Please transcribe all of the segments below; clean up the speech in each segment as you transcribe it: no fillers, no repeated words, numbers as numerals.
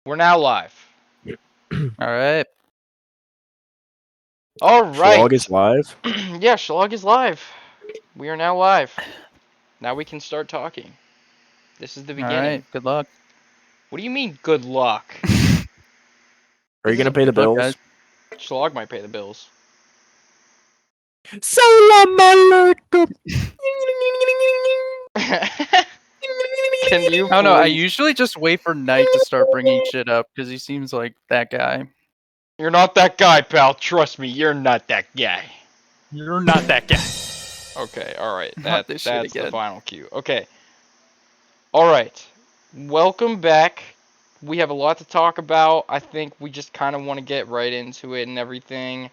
We're now live. Alright. Alright. Vlog is live? Yeah, Shlog is live. We are now live. Now we can start talking. This is the beginning. Alright, good luck. What do you mean, good luck? Are you gonna pay the Good luck, bills? Shlog might pay the bills. Salam alaikum. Can you I don't know, I please- usually just wait for Knight to start bringing shit up, because he seems like that guy. You're not that guy, pal. Trust me, you're not that guy. You're not that guy. Okay, alright. Not this shit That's the again. final cue. Okay. Alright. Welcome back. We have a lot to talk about. I think we just kind of want to get right into it and everything.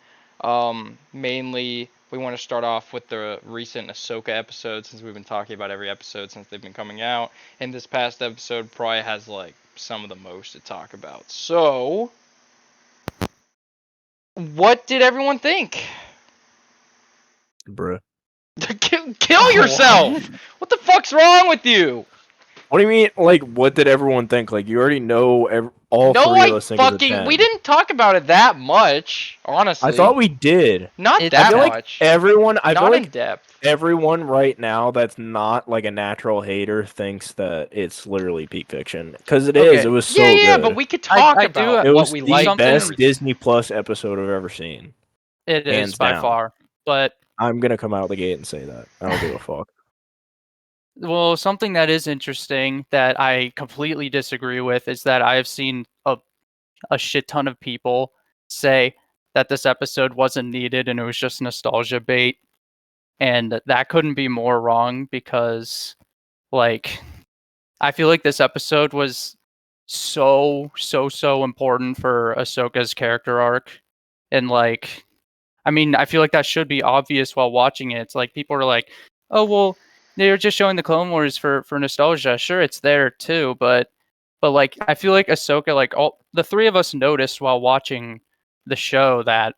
Mainly, we want to start off with the recent Ahsoka episode, since we've been talking about every episode since they've been coming out. And this past episode probably has, like, some of the most to talk about. So, what did everyone think? Bruh. Kill yourself! What the fuck's wrong with you? What do you mean? Like, what did everyone think? Like, you already know all No, three of I us think it's a fucking. 10. We didn't talk about it that much, honestly. I thought we did. Not It's- that I feel much. like everyone. I Not feel in like depth. everyone right now that's not like a natural hater thinks that it's literally peak fiction because it is. Okay. It was so Yeah, good. but we could talk I do, about it what was we the like. something- best Disney Plus episode I've ever seen. It is, Hands by down. far. But, I'm gonna come out the gate and say that. I don't give a fuck. well, something that is interesting that I completely disagree with is that I have seen a shit ton of people say that this episode wasn't needed and it was just nostalgia bait. And that couldn't be more wrong because, like, I feel like this episode was so important for Ahsoka's character arc. And, like, I mean, I feel like that should be obvious while watching it. It's like people are like, oh, well, they're just showing the Clone Wars for nostalgia. Sure, it's there too, but like, I feel like Ahsoka, like, all the three of us noticed while watching the show that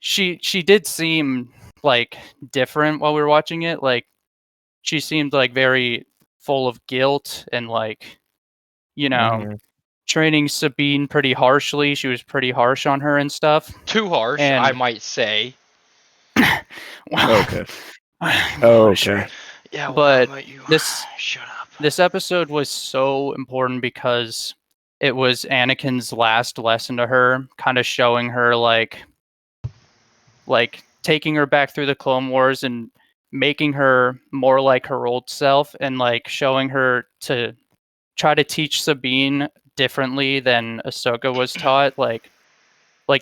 she did seem like different while we were watching it. Like, she seemed like very full of guilt and, like, you know, Mhm. training Sabine pretty harshly. She was pretty harsh on her and stuff. Too harsh, And- I might say. Well, Okay. Oh, okay. Yeah, well, But how about you? this- Shut up. This episode was so important because it was Anakin's last lesson to her, kind of showing her like taking her back through the Clone Wars and making her more like her old self, and like showing her to try to teach Sabine differently than Ahsoka was taught. Like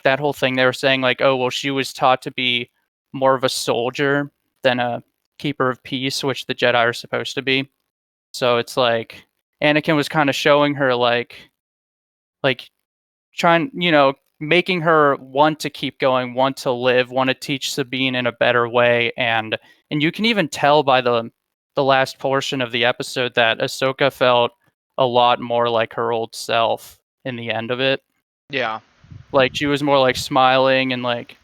that whole thing they were saying, like, oh, well, she was taught to be more of a soldier than a keeper of peace, which the Jedi are supposed to be. So it's like Anakin was kind of showing her like trying, making her want to keep going, want to live, want to teach Sabine in a better way. And you can even tell by the last portion of the episode that Ahsoka felt a lot more like her old self in the end of it. Yeah. Like, she was more like smiling and like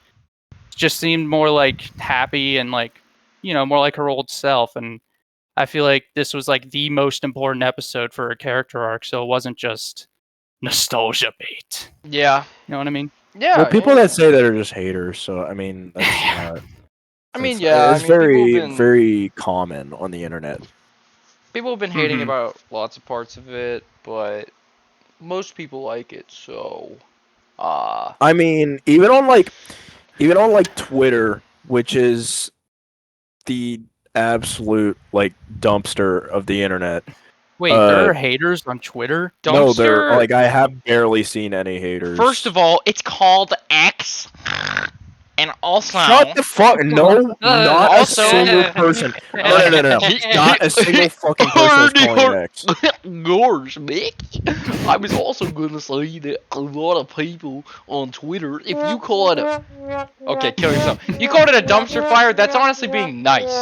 just seemed more like happy and like, more like her old self. And I feel like this was like the most important episode for her character arc, so it wasn't just nostalgia bait. Yeah. You know what I mean? Yeah. Well, people yeah. that say that are just haters. So I mean, that's not. I mean, that's- yeah. It's I mean, very, people have been, very common on the internet. people have been hating Mhm. about lots of parts of it, but most people like it, so. I mean, even on like Twitter, which is the absolute like dumpster of the internet. Wait, there are haters on Twitter? No, they're Dumpster. like I have barely seen any haters. First of all, it's called X, and also. shut the fuck. No, not Also- a single person. No. Not a single fucking person is calling it X. Gosh, Mickey. I was also gonna say that a lot of people on Twitter, if you call it a... Okay, kill yourself. You called it a dumpster fire, that's honestly being nice.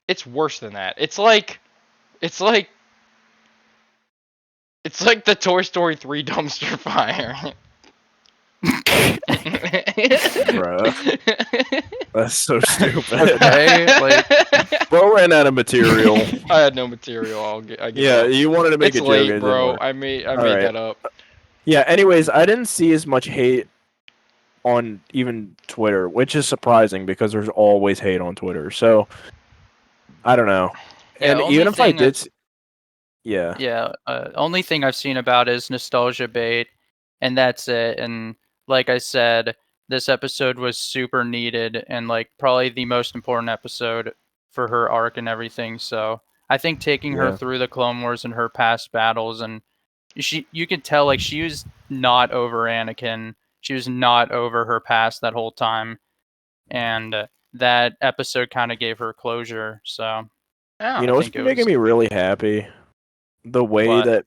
It's worse than that. It's like the Toy Story 3 dumpster fire. Bruh. That's so stupid. Okay, like Bro ran out of material. I had no material. I give Yeah, up. you wanted to make It's a joke. late, It didn't bro. work. I made Alright. that up. Yeah, anyways, I didn't see as much hate on even Twitter, which is surprising because there's always hate on Twitter. So, I don't know. yeah, And even if I did... Yeah. only thing I've seen about is nostalgia bait, and that's it. And like I said, this episode was super needed and like probably the most important episode for her arc and everything. So I think taking her Yeah. through the Clone Wars and her past battles, and you could tell like she was not over Anakin. She was not over her past that whole time, and that episode kind of gave her closure. So Yeah. You I know what's think been it making was me really happy? The way what. that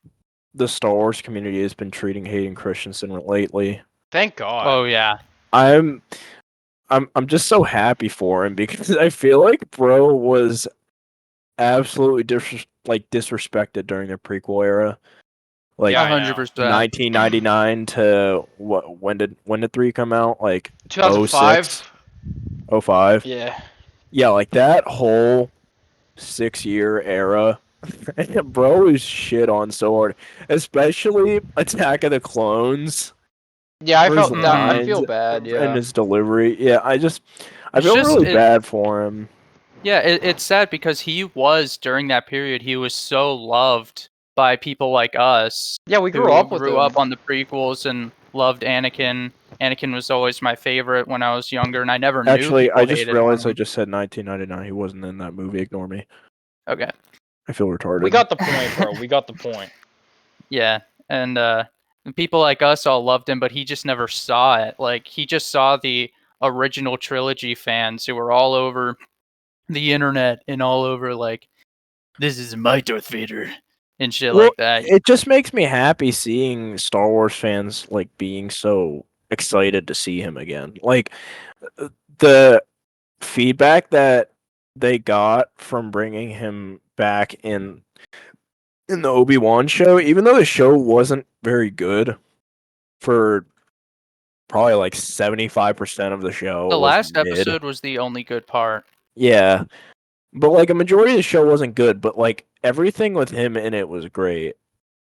the Star Wars community has been treating Hayden Christensen lately. Thank God. Oh yeah. I'm just so happy for him because I feel like bro was absolutely disrespected during the prequel era. Like Yeah, I know. 100%. 1999 to when did 3 come out? Like 2005. 05. Yeah. Yeah, like that whole 6-year era. Bro was shit on so hard, especially Attack of the Clones. Yeah, I For his felt that. I lines feel bad. and Yeah. his delivery. Yeah, I It's feel just really bad for him. Yeah, it's sad because he was during that period. He was so loved by people like us. Yeah, we grew who up with grew him. up on the prequels and loved Anakin. Anakin was always my favorite when I was younger, and I never knew Actually, people I just hated realized on I him. just said 1999. He wasn't in that movie. Ignore me. Okay, I feel retarded. We got the point, bro. We got the point. yeah, and people like us all loved him, but he just never saw it. Like he just saw the original trilogy fans who were all over the internet and all over like, this is my Darth Vader and shit Well, like that. it just makes me happy seeing Star Wars fans like being so excited to see him again. Like the feedback that they got from bringing him back in the Obi-Wan show, even though the show wasn't very good for probably like 75% of the show, The it was last mid. episode was the only good part. Yeah. But like a majority of the show wasn't good, but like everything with him in it was great.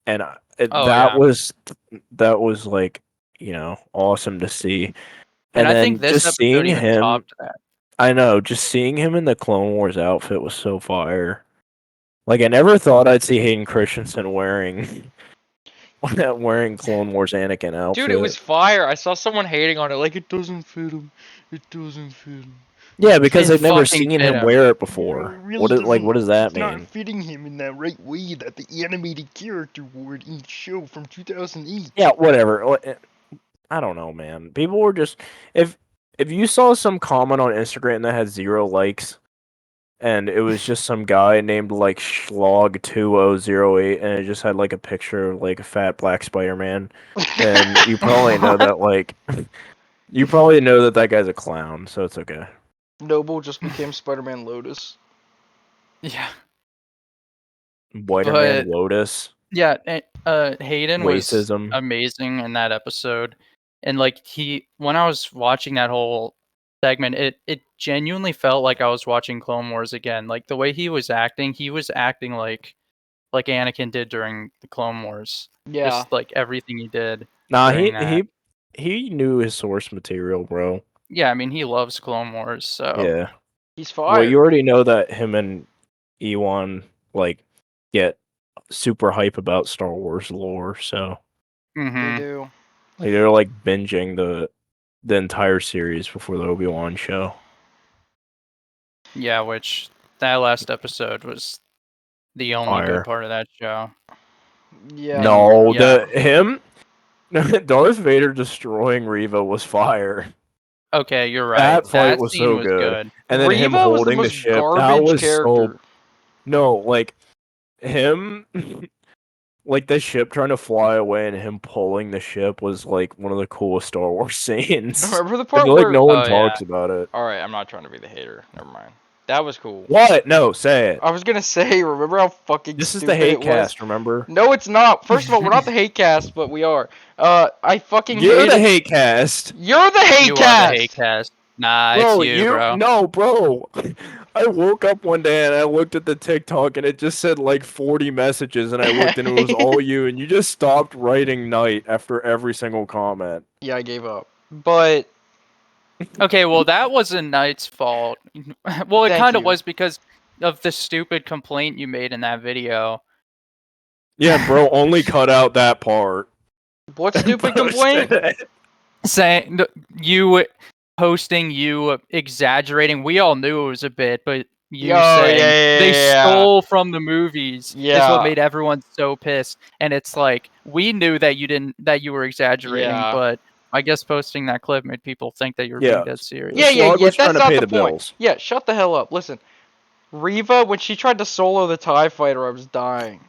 And Oh that yeah, was like, awesome to see. and And I think then this just episode seeing even him, topped that. I know, just seeing him in the Clone Wars outfit was so fire. Like I never thought I'd see Hayden Christensen wearing Clone Wars Anakin outfit. Dude, it was fire. I saw someone hating on it, like it doesn't fit him. It doesn't fit him. Yeah, because It they've never fucking seen fit him him. wear it before. It really What doesn't. does that It's not mean? fitting him in that right way that the animated character wore in the show from 2008. Yeah, whatever. I don't know, man. People were just if you saw some comment on Instagram that had 0 likes, and it was just some guy named like Schlog2008, and it just had like a picture of like a fat black Spider-Man, then you probably know that that guy's a clown, so it's okay. Noble just became Spider-Man Lotus. Yeah, Spider-Man Lotus. yeah. Hayden was Racism. amazing in that episode, and like when I was watching that whole segment, it genuinely felt like I was watching Clone Wars again. Like the way he was acting like Anakin did during the Clone Wars. Yeah. Just like everything he did. Nah, during that. he knew his source material, bro. Yeah, I mean he loves Clone Wars, so Yeah. He's fire. Well, you already know that him and Ewan like get super hype about Star Wars lore, so They Mhm. do. like they're like binging the entire series before the Obi-Wan show. Yeah, which that last episode was the only Fire. good part of that show. Yeah. No, yeah. Darth Vader destroying Reva was fire. Okay, you're right. That fight was scene so was good. And then him Reva was the holding the most ship, that garbage was character. no, like him like the ship trying to fly away and him pulling the ship was like one of the coolest Star Wars scenes. Remember the I part feel like where? no one Oh, yeah. talks about it. All right, I'm not trying to be the hater. Never mind. That was cool. What? No, say it. I was gonna say, remember how fucking This is stupid the hate it was? cast, remember? No, it's not. First of all, we're not the hate cast, but we are. I fucking You're hated. the hate cast. You're the hate You cast. are the hate cast. Nah, Bro, it's you, bro. No, bro. I woke up one day and I looked at the TikTok and it just said like 40 messages and I looked and it was all you and you just stopped writing night after every single comment. Yeah, I gave up. But Okay, well, that wasn't Knight's fault. Well, it Thank kind of you. was because of the stupid complaint you made in that video. Yeah, bro, only cut out that part. what and stupid posted complaint? it. Saying you posting, you exaggerating. We all knew it was a bit, but you saying they stole from the movies is Yeah. what made everyone so pissed. And it's like we knew that you were exaggerating, Yeah. but I guess posting that clip made people think that you were Yeah. being dead serious. Yeah. Slug was trying That's to not pay the the point. bills. Yeah, shut the hell up. Listen, Reva, when she tried to solo the TIE fighter, I was dying.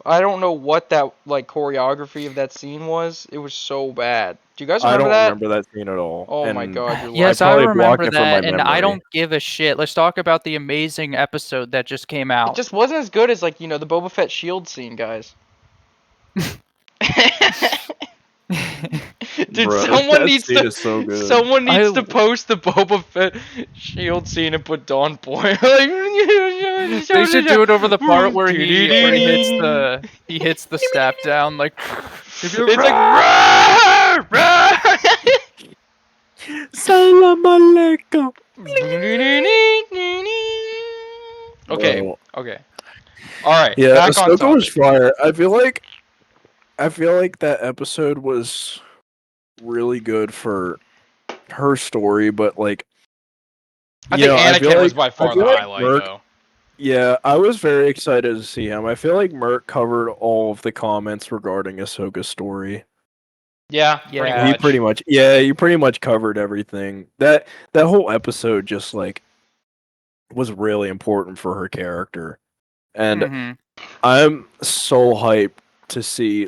I don't know what that like choreography of that scene was. It was so bad. Do you guys I remember don't that? remember that scene at all. Oh my and god, you're Yes, I I probably remember blocked it from my that, and I memory. don't give a shit. Let's talk about the amazing episode that just came It out. just wasn't as good as like the Boba Fett shield scene, guys. Dude, Bro, someone that needs scene to is so good. someone needs to post the Boba Fett shield scene and put Dawn Point. They should do it over the part where he hits the staff down like. It's like "Roar! Roar!" Salam alaikum. Okay, Bro. okay. All right, Yeah, back on Ahsoka was topic. fire. I feel like that episode was really good for her story, but like I think Anakin was by far the like highlight, Merc, though. yeah, I was very excited to see him. I feel like Merc covered all of the comments regarding Ahsoka's story. Yeah, Yeah. He pretty much covered everything. That whole episode just like was really important for her character. And Mhm. I'm so hyped to see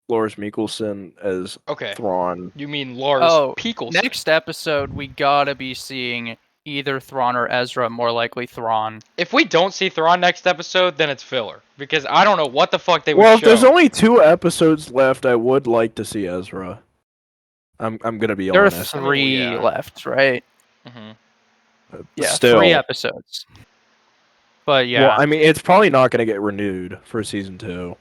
Lars Mikkelsen as Okay. Thrawn. You mean Lars Oh, Pekelson? next episode we gotta be seeing either Thrawn or Ezra. More likely Thrawn. If we don't see Thrawn next episode, then it's filler. Because I don't know what the fuck they would Well, show. if there's only 2 episodes left, I would like to see Ezra. I'm gonna be There are honest. 3 yeah. left, right? Mhm. Yeah, Still, 3 episodes. But yeah, well, I mean, it's probably not gonna get renewed for season 2.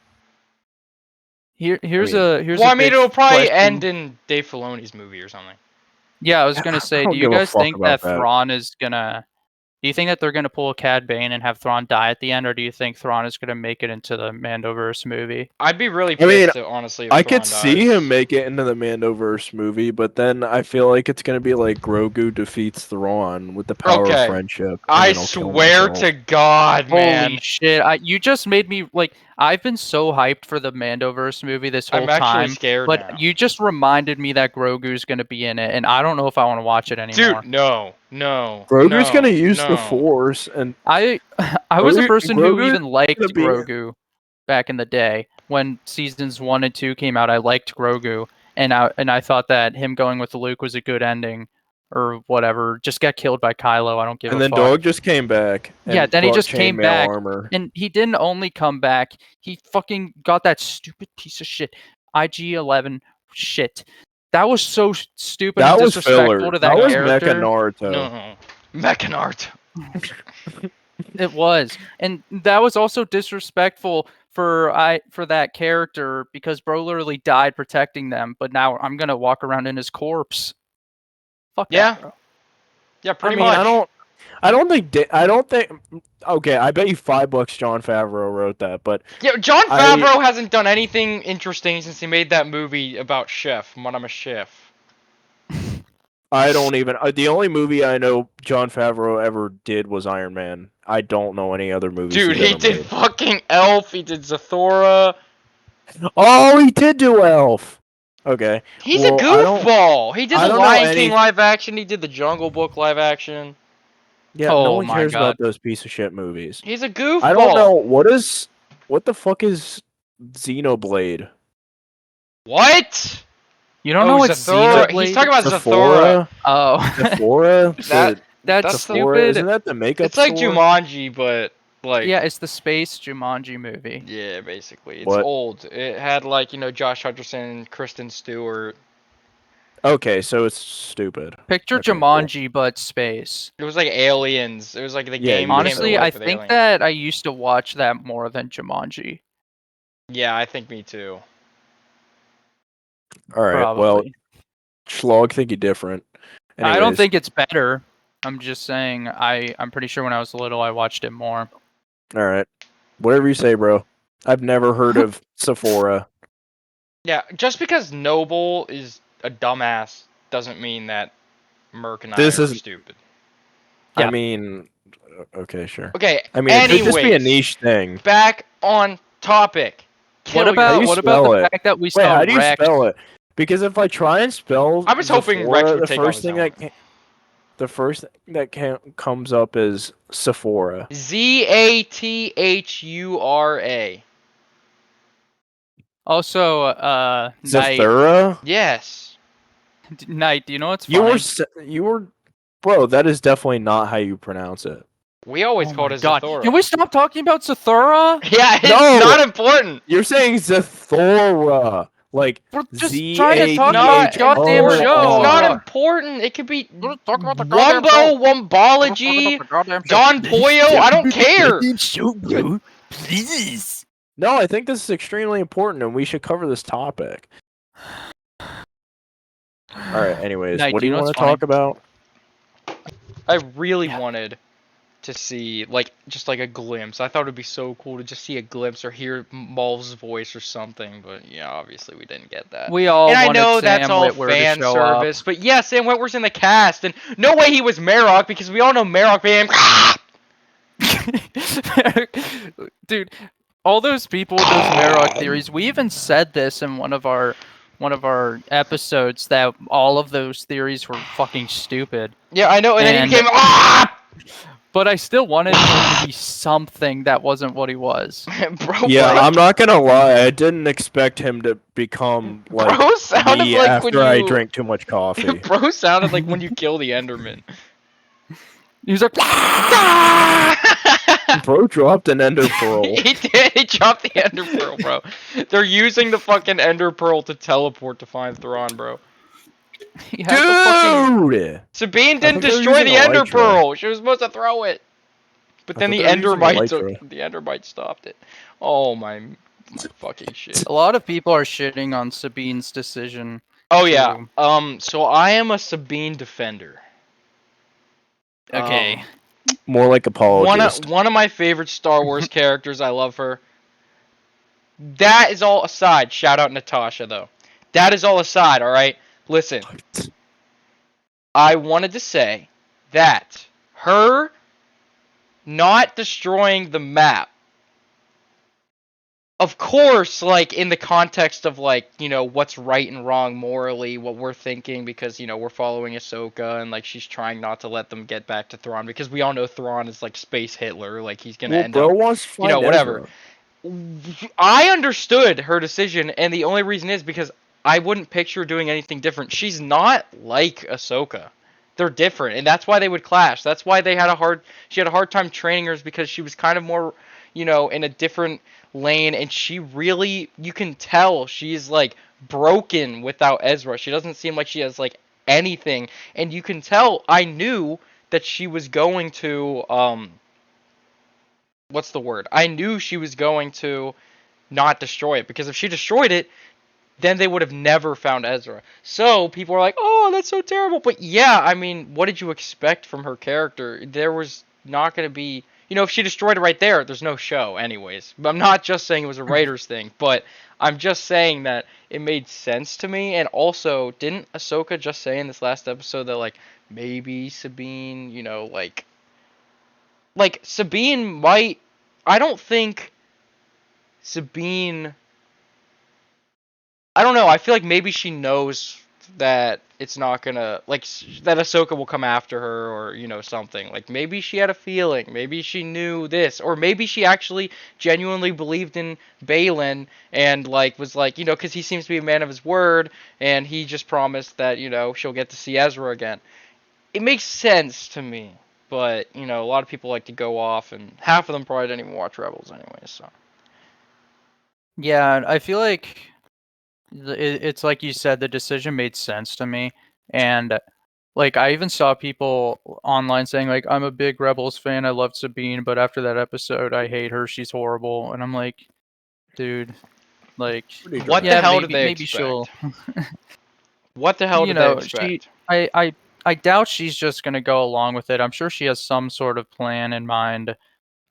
here's I mean- a Well, I mean, big it'll probably question. end in Dave Filoni's movie or something. Yeah, I was I gonna say, don't do you give a guys fuck think about that that. Thrawn is gonna? Do you think that they're gonna pull a Cad Bane and have Thrawn die at the end, or do you think Thrawn is gonna make it into the Mandoverse movie? I'd be really I mean, pissed, honestly, if I Thrawn could see dies. him make it into the Mandoverse movie, but then I feel like it's gonna be like Grogu defeats Thrawn with the power of Okay. friendship. and I then I'll kill swear myself. to God, man. Holy shit! You just made me like. I've been so hyped for the Mandoverse movie this whole I'm actually time, scared but now. you just reminded me that Grogu's gonna be in it, and I don't know if I want to watch it anymore. Dude, no. Grogu's gonna use no. the Force, and I was a person who Grogu's even liked gonna be- Grogu back in the day when seasons 1 and 2 came out. I liked Grogu, and I thought that him going with Luke was a good ending, or whatever. Just got killed by Kylo. I don't give and a then fuck. Dog just came back. And Yeah, then he brought just came chainmail back, armor. and he didn't only come back. He fucking got that stupid piece of shit IG-11 shit. That was so stupid That and was disrespectful filler. to That that was character. Mecha Naruto. No. Mechanart. It was, and that was also disrespectful for that character because bro literally died protecting them. But now I'm gonna walk around in his corpse. Fuck Yeah. that, bro. Yeah, I pretty mean, much. I don't think. Okay, I bet you $5 Jon Favreau wrote that, but Yeah, Jon Favreau hasn't done anything interesting since he made that movie about Chef, Madame Chef. I don't even. The only movie I know Jon Favreau ever did was Iron Man. I don't know any other movies. Dude, he's he ever did made. fucking Elf, he did Zathura. Oh, he did do Elf. Okay. He's Well, a goofball. He did I the don't know Lion King any- live action, he did the Jungle Book live action. Yeah, no Oh one my cares God. about those piece of shit movies. He's a goofball. I don't know what the fuck is Xenoblade? What? You don't know what Zathura. Xenoblade? He's talking about Zathura. Oh, Zathura? That- That's That's the- Sephora, stupid. isn't that the makeup It's like store? Jumanji, but like Yeah, it's the space Jumanji movie. yeah, basically. It's What? old. It had like, Josh Hutcherson and Kristen Stewart. Okay, so it's stupid. Picture Okay, cool. Jumanji, but space. It was like Aliens. It was like the Yeah, game you came Honestly, to I life with think aliens. that I used to watch that more than Jumanji. Yeah, I think me too. All right, Probably. well, Schlog think you different. I don't Anyways, think it's better. I'm just saying I'm pretty sure when I was little I watched it more. all right, whatever you say, bro. I've never heard of Sephora. Yeah, just because Noble is a dumbass doesn't mean that Merc and This I are isn't- stupid. Yeah. I mean, okay, sure. Okay, I mean, it could just be a anyways, niche thing. back on topic. Kill What about you what about spell the it? fact that we Wait, saw how do you Rex? spell it? Because if I try and spell I was hoping Sephora, Rex would the take off first his thing helmet. the first thing that comes up is Sephora. Zathura. Also, Knight. Zathura? Yes. Knight, do you know what's funny? You were, bro. That is definitely not how you pronounce it. We always Oh called my it God. Zathura. Can we stop talking about Zathura? Yeah, it's No! not important. You're saying Zathura, like We're just trying to talk about about the goddamn It's show. not important. It could be Let's talk about the goddamn Wumbo, show. Wombology, Don Poyo. I don't care. Please. No, I think this is extremely important, and we should cover this topic. All right. Anyways, Knight, what do do you you know want what's to talk about? I really wanted to see, like, just like a glimpse. I thought it'd be so cool to just see a glimpse or hear Maul's voice or something, but yeah, obviously we didn't get that. We all And I wanted know Sam that's all Witwer fan to show service, but yeah, Sam Witwer's in the cast, and no way he was Marok, because we all know Marok being up. Dude, all those people with those Marok theories, we even said this in one of our episodes that all of those theories were fucking stupid. Yeah, I know, and then he And- became But I still wanted him to be something that wasn't what he was. Bro, Yeah, like, I'm not gonna lie. I didn't expect him to become like Bro sounded me like when after I you- drank too much coffee. Bro sounded like when you kill the Enderman. He was like, Bro dropped an ender pearl. He did. He dropped the Ender Pearl, bro. They're using the fucking Ender Pearl to teleport to find Thrawn, bro. he had the fucking... Dude! Sabine I didn't thought they were destroy the using Ender Elytra. Pearl. She was supposed to throw it. But I then thought the they were using Endermite Elytra. the Endermite stopped it. Oh my fucking shit. A lot of people are shitting on Sabine's decision. Oh yeah. to- So I am a Sabine defender. Okay. More like apologist. One of my favorite Star Wars characters. I love her. That is all aside. Shout out Natasha though. That is all aside. All right. Listen. I wanted to say that her not destroying the map, of course, like, in the context of, like, what's right and wrong morally, what we're thinking, because, we're following Ahsoka, and, like, she's trying not to let them get back to Thrawn, because we all know Thrawn is, like, space Hitler, like, he's gonna end bro up, wants to find whatever. Ezra. I understood her decision, and the only reason is because I wouldn't picture doing anything different. She's not like Ahsoka. They're different, and that's why they would clash. That's why she had a hard time training her, because she was kind of more, in a different lane, and she really, you can tell she's, like, broken without Ezra. She doesn't seem like she has, like, anything, and you can tell, I knew that she was going to, what's the word? I knew she was going to not destroy it, because if she destroyed it, then they would have never found Ezra. So people are like, oh, that's so terrible. But yeah, I mean, what did you expect from her character? There was not going to be, if she destroyed it right there, there's no show anyways. But I'm not just saying it was a writer's thing, but I'm just saying that it made sense to me. And also, didn't Ahsoka just say in this last episode that, like, maybe Sabine, like Sabine might, I don't think Sabine, I don't know, I feel like maybe she knows that it's not gonna, like, that Ahsoka will come after her, or, something. Like, maybe she had a feeling, maybe she knew this, or maybe she actually genuinely believed in Balin, and, like, was like, because he seems to be a man of his word, and he just promised that, she'll get to see Ezra again. it makes sense to me. But, you know, a lot of people like to go off, and half of them probably didn't even watch Rebels anyway, so. Yeah, I feel like it's like you said, the decision made sense to me. And like I even saw people online saying like, I'm a big Rebels fan, I love Sabine, but after that episode I hate her, she's horrible. And I'm like, dude, like, Pretty What the yeah, dramatic. hell did they maybe she'll, expect? What the hell you did they know, she expect? I doubt she's just gonna go along with it. I'm sure she has some sort of plan in mind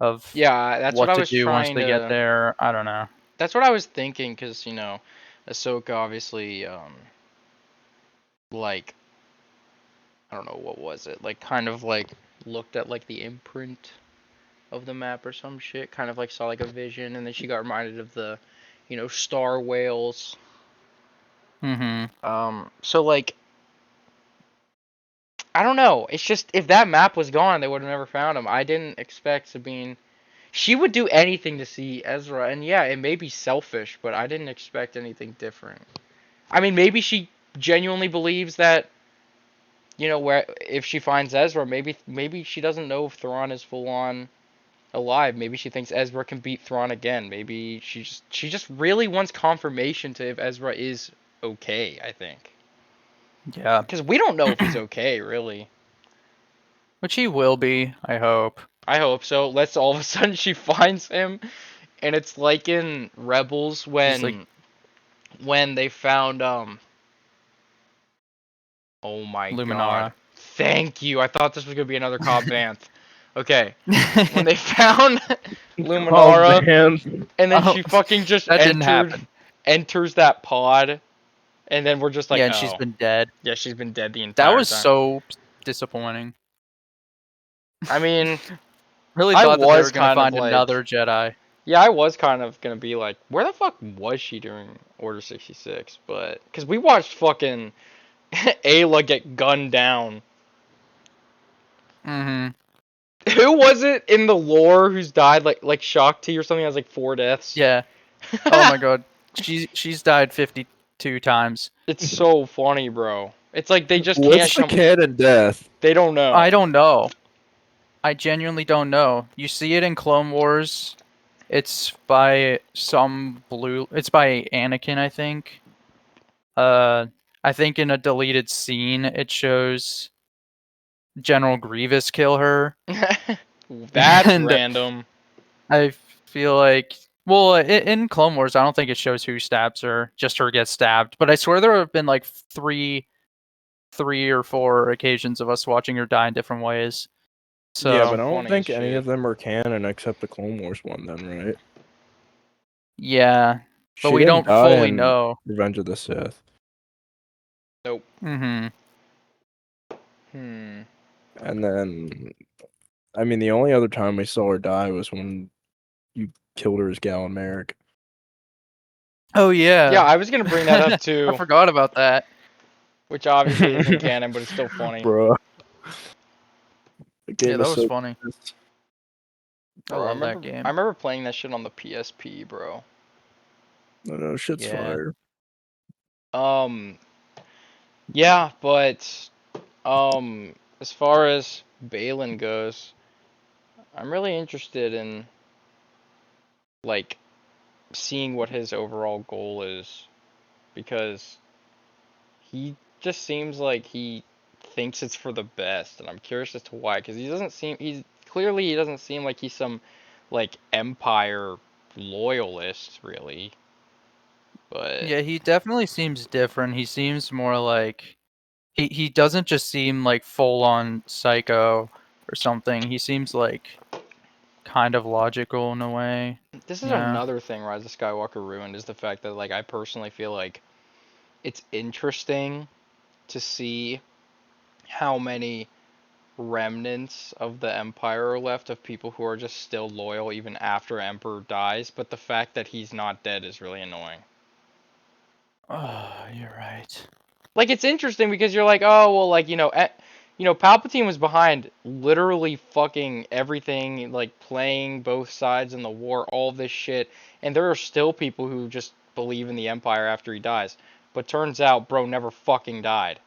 of Yeah, that's what what I to was do once trying they get to. there. I don't know. That's what I was thinking, because, you know, Ahsoka obviously, like, I don't know, what was it? Like, kind of, like, looked at, like, the imprint of the map or some shit. Kind of, like, saw, like, a vision, and then she got reminded of the, you know, star whales. So, like, I don't know. It's just, if that map was gone, they would have never found him. I didn't expect Sabine. She would do anything to see Ezra, and yeah, it may be selfish, but I didn't expect anything different. I mean, maybe she genuinely believes that, you know, where if she finds Ezra, maybe she doesn't know if Thrawn is full on alive. Maybe she thinks Ezra can beat Thrawn again. Maybe she just really wants confirmation to if Ezra is okay, I think. Yeah, Because we don't know if he's okay, really. which he will be, I hope. I hope so. Let's all of a sudden she finds him, and it's like in Rebels He's like when they found oh my god. Luminara. Thank you. I thought this was gonna be another Cobb Vanth. Okay. When they found Oh Luminara, man. and then Oh, she fucking just that didn't happen. enters that pod, and then we're just like, Yeah, and she's oh, been dead. yeah, she's been dead the That entire was time. so disappointing. I mean, Really I thought that they was were gonna kind of find like, another Jedi. yeah, I was kind of gonna be like, where the fuck was she during Order 66? But because we watched fucking Ayla get gunned down. Mm-hmm. Who was it in the lore who's died like Shakti or something has like 4 deaths? Yeah. Oh my god. She's died 52 times. It's so funny, bro. It's like they just can't What's the come. canon death? They don't I know. don't know. I genuinely don't know. You see it in Clone Wars. It's by some blue. It's by Anakin, I think. I think in a deleted scene it shows General Grievous kill her. That's And random. I feel like, well, in Clone Wars, I don't think it shows who stabs her, just her gets stabbed. But I swear there have been like three or four occasions of us watching her die in different ways. Yeah, So but I don't Funny as think any shit. of them are canon except the Clone Wars one, then, right? yeah, but She we didn't don't die fully in know. Revenge of the Sith. Nope. Mm-hmm. Hmm. And then, I mean, the only other time we saw her die was when you killed her as Galen Merrick. Oh Yeah, yeah. I was gonna bring that up I too, forgot about that. which obviously isn't canon, but it's still funny. Bruh. The Yeah, game that is was so funny. pissed. I Bro, love that game. I remember playing that shit on the PSP, bro. No, shit's Yeah. fire. Yeah, but as far as Balin goes, I'm really interested in like seeing what his overall goal is, because he just seems like he thinks it's for the best, and I'm curious as to why, because he doesn't seem like he's some like Empire loyalist, really. But Yeah, he definitely seems different. He seems more like he doesn't just seem like full on psycho or something. He seems like kind of logical in a way. this is Yeah. another thing Rise of Skywalker ruined, is the fact that like I personally feel like it's interesting to see how many remnants of the Empire are left, of people who are just still loyal even after Emperor dies, but the fact that he's not dead is really annoying. Oh, you're right. Like, it's interesting because you're like, oh, well, like, Palpatine was behind literally fucking everything, like, playing both sides in the war, all this shit, and there are still people who just believe in the Empire after he dies. But turns out, bro never fucking died.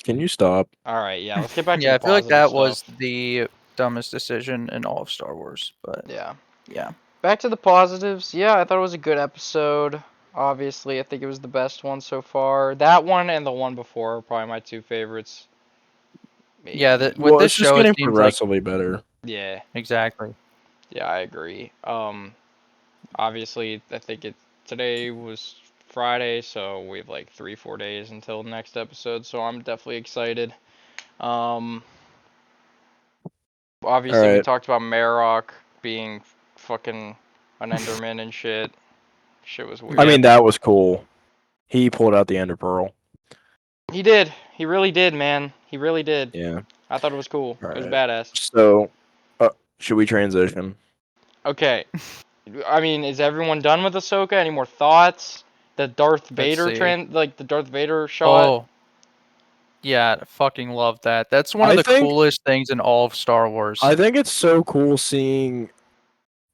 Can you stop? All right, yeah, let's get back to Yeah, the I feel like positive that stuff. was the dumbest decision in all of Star Wars. But Yeah. yeah, Back to the positives. Yeah, I thought it was a good episode. Obviously, I think it was the best one so far. That one and the one before are probably my two favorites. yeah. Maybe. With Well, this it's just show, it getting seems like progressively better. Yeah. exactly. Yeah, I agree. Obviously, I think today was Friday, so we have like 3-4 days until the next episode. So I'm definitely excited. Um, All obviously we right. talked about Marok being fucking an Enderman and shit. Shit was weird. I Yeah. mean, that was cool. He pulled out the Ender Pearl. He did. He really did, man. He really did. Yeah. I thought it was cool. All It was right. badass. So, should we transition? Okay. I mean, is everyone done with Ahsoka? Any more thoughts? The Darth Let's Vader see. the Darth Vader shot. Oh, yeah, fucking love that. That's one of I the think coolest things in all of Star Wars. I think it's so cool seeing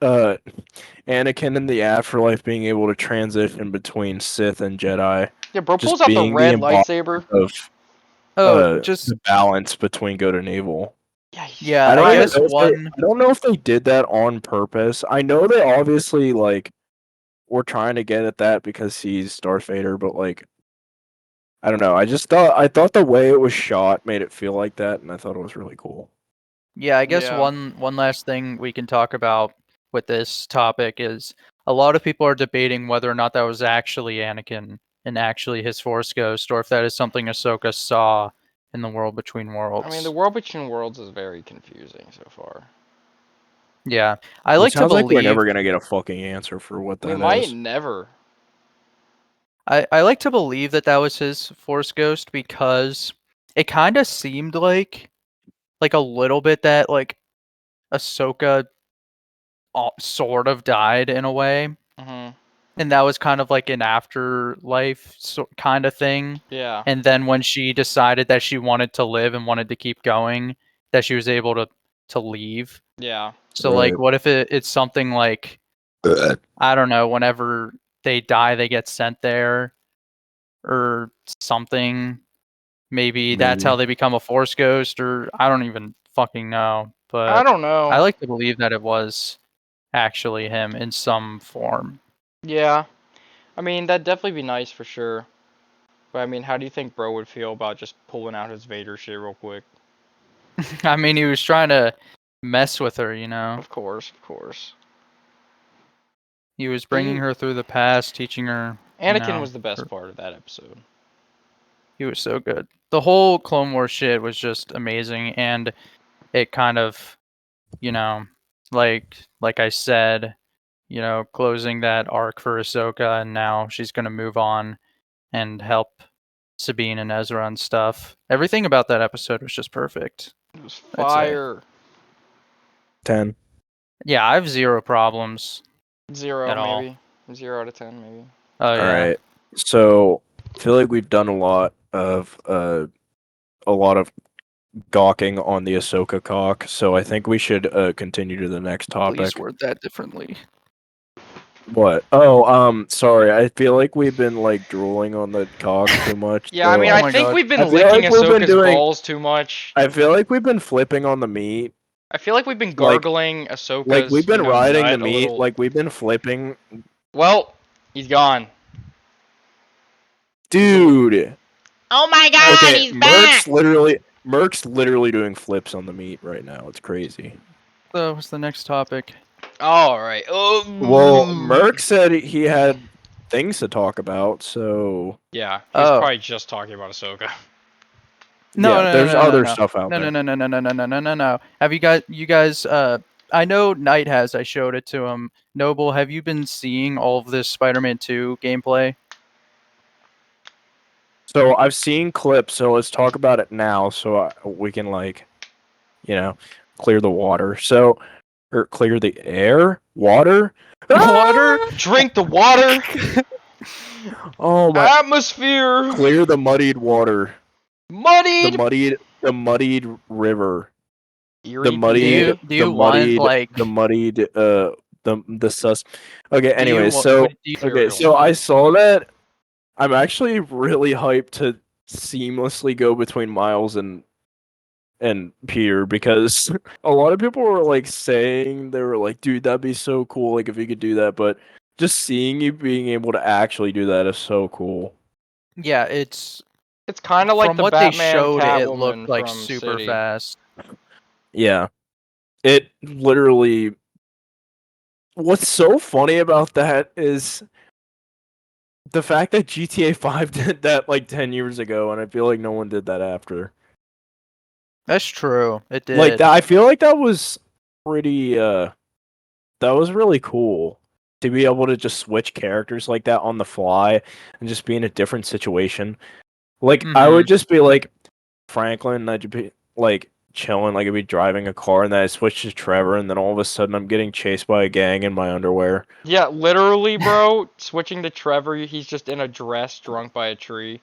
Anakin in the afterlife being able to transition between Sith and Jedi, Yeah, bro pulls just out the being the red embodiment lightsaber. of Oh, just the balance between good and evil. Yeah, yeah. I I don't even guess know if they, one. I don't know if they did that on purpose. I know they obviously like were trying to get at that because he's Darth Vader, but like I don't know. I thought the way it was shot made it feel like that, and I thought it was really cool. Yeah, I guess Yeah. one last thing we can talk about with this topic is a lot of people are debating whether or not that was actually Anakin and actually his Force ghost, or if that is something Ahsoka saw in the World Between Worlds. I mean, the World Between Worlds is very confusing so far. Yeah, I It like to sounds like we're believe never gonna get a fucking answer for what We that might is. never. I like to believe that that was his Force ghost because it kind of seemed like a little bit that like Ahsoka sort of died in a way. Mhm. And that was kind of like an afterlife kind of thing. Yeah. And then when she decided that she wanted to live and wanted to keep going, that she was able to leave. Yeah. So Right. like, what if it's something like I don't know, whenever they die, they get sent there or something. Maybe that's how they become a Force ghost, or I don't even fucking know. I But don't know. I like to believe that it was actually him in some form. Yeah. I mean, that'd definitely be nice for sure. But I mean, how do you think Bro would feel about just pulling out his Vader shit real quick? I mean, he was trying to mess with her, you know. Of course, of course. He was bringing her through the past, teaching her. Anakin was the best part of that episode. He was so good. The whole Clone Wars shit was just amazing, and it kind of, you know, like I said, closing that arc for Ahsoka, and now she's gonna move on and help Sabine and Ezra and stuff. Everything about that episode was just perfect. It was I'd say. fire. 10. Yeah, I have zero problems. 0 at all. maybe. 0 out of 10 maybe. Oh All yeah. right. So I feel like we've done a lot of gawking on the Ahsoka cock. So I think we should continue to the next topic. Please word that differently. What? Oh, sorry. I feel like we've been like drooling on the cock too much. Yeah, I so mean, Oh I my think God. we've been I feel licking like we've been Ahsoka's doing- balls too much. I feel like we've been flipping on the meat. I feel like we've been gargling Ahsoka's, Like we've been riding the nut a meat. little. Like we've been flipping. Well, he's gone. Dude. Oh my God, Okay, Merc's literally doing flips on the meat right now. It's crazy. So what's the next topic? All right. Oh. Well, Merc said he had things to talk about, so Yeah, he's Oh. probably just talking about Ahsoka. No, there's other stuff out no, there. No. Have you guys, I know Knight has, I showed it to him. Noble, have you been seeing all of this Spider-Man 2 gameplay? So I've seen clips, so let's talk about it now so we can clear the water. Or clear the air? Water? Water? Drink the water. Oh my. Atmosphere. Clear the muddied water. Muddied. The muddied river. Eerie The muddied Do you want, like... the muddied the sus. Okay, anyway, do you so I saw that. I'm actually really hyped to seamlessly go between Miles and Peter, because a lot of people were like saying, they were like, dude, that'd be so cool, like if you could do that, but just seeing you being able to actually do that is so cool. Yeah, it's kind of like from the what they Batman showed, it looked Catwoman like from super City. fast. Yeah. It literally, what's so funny about that is the fact that GTA 5 did that like 10 years ago, and I feel like no one did that after. That's true. It Like did. that, I feel like that was pretty that was really cool to be able to just switch characters like that on the fly and just be in a different situation. Like I Mhm. would just be like Franklin, and I'd be like chilling, like I'd be driving a car, and then I switch to Trevor, and then all of a sudden I'm getting chased by a gang in my underwear. Yeah, literally, bro. Switching to Trevor, he's just in a dress, drunk by a tree.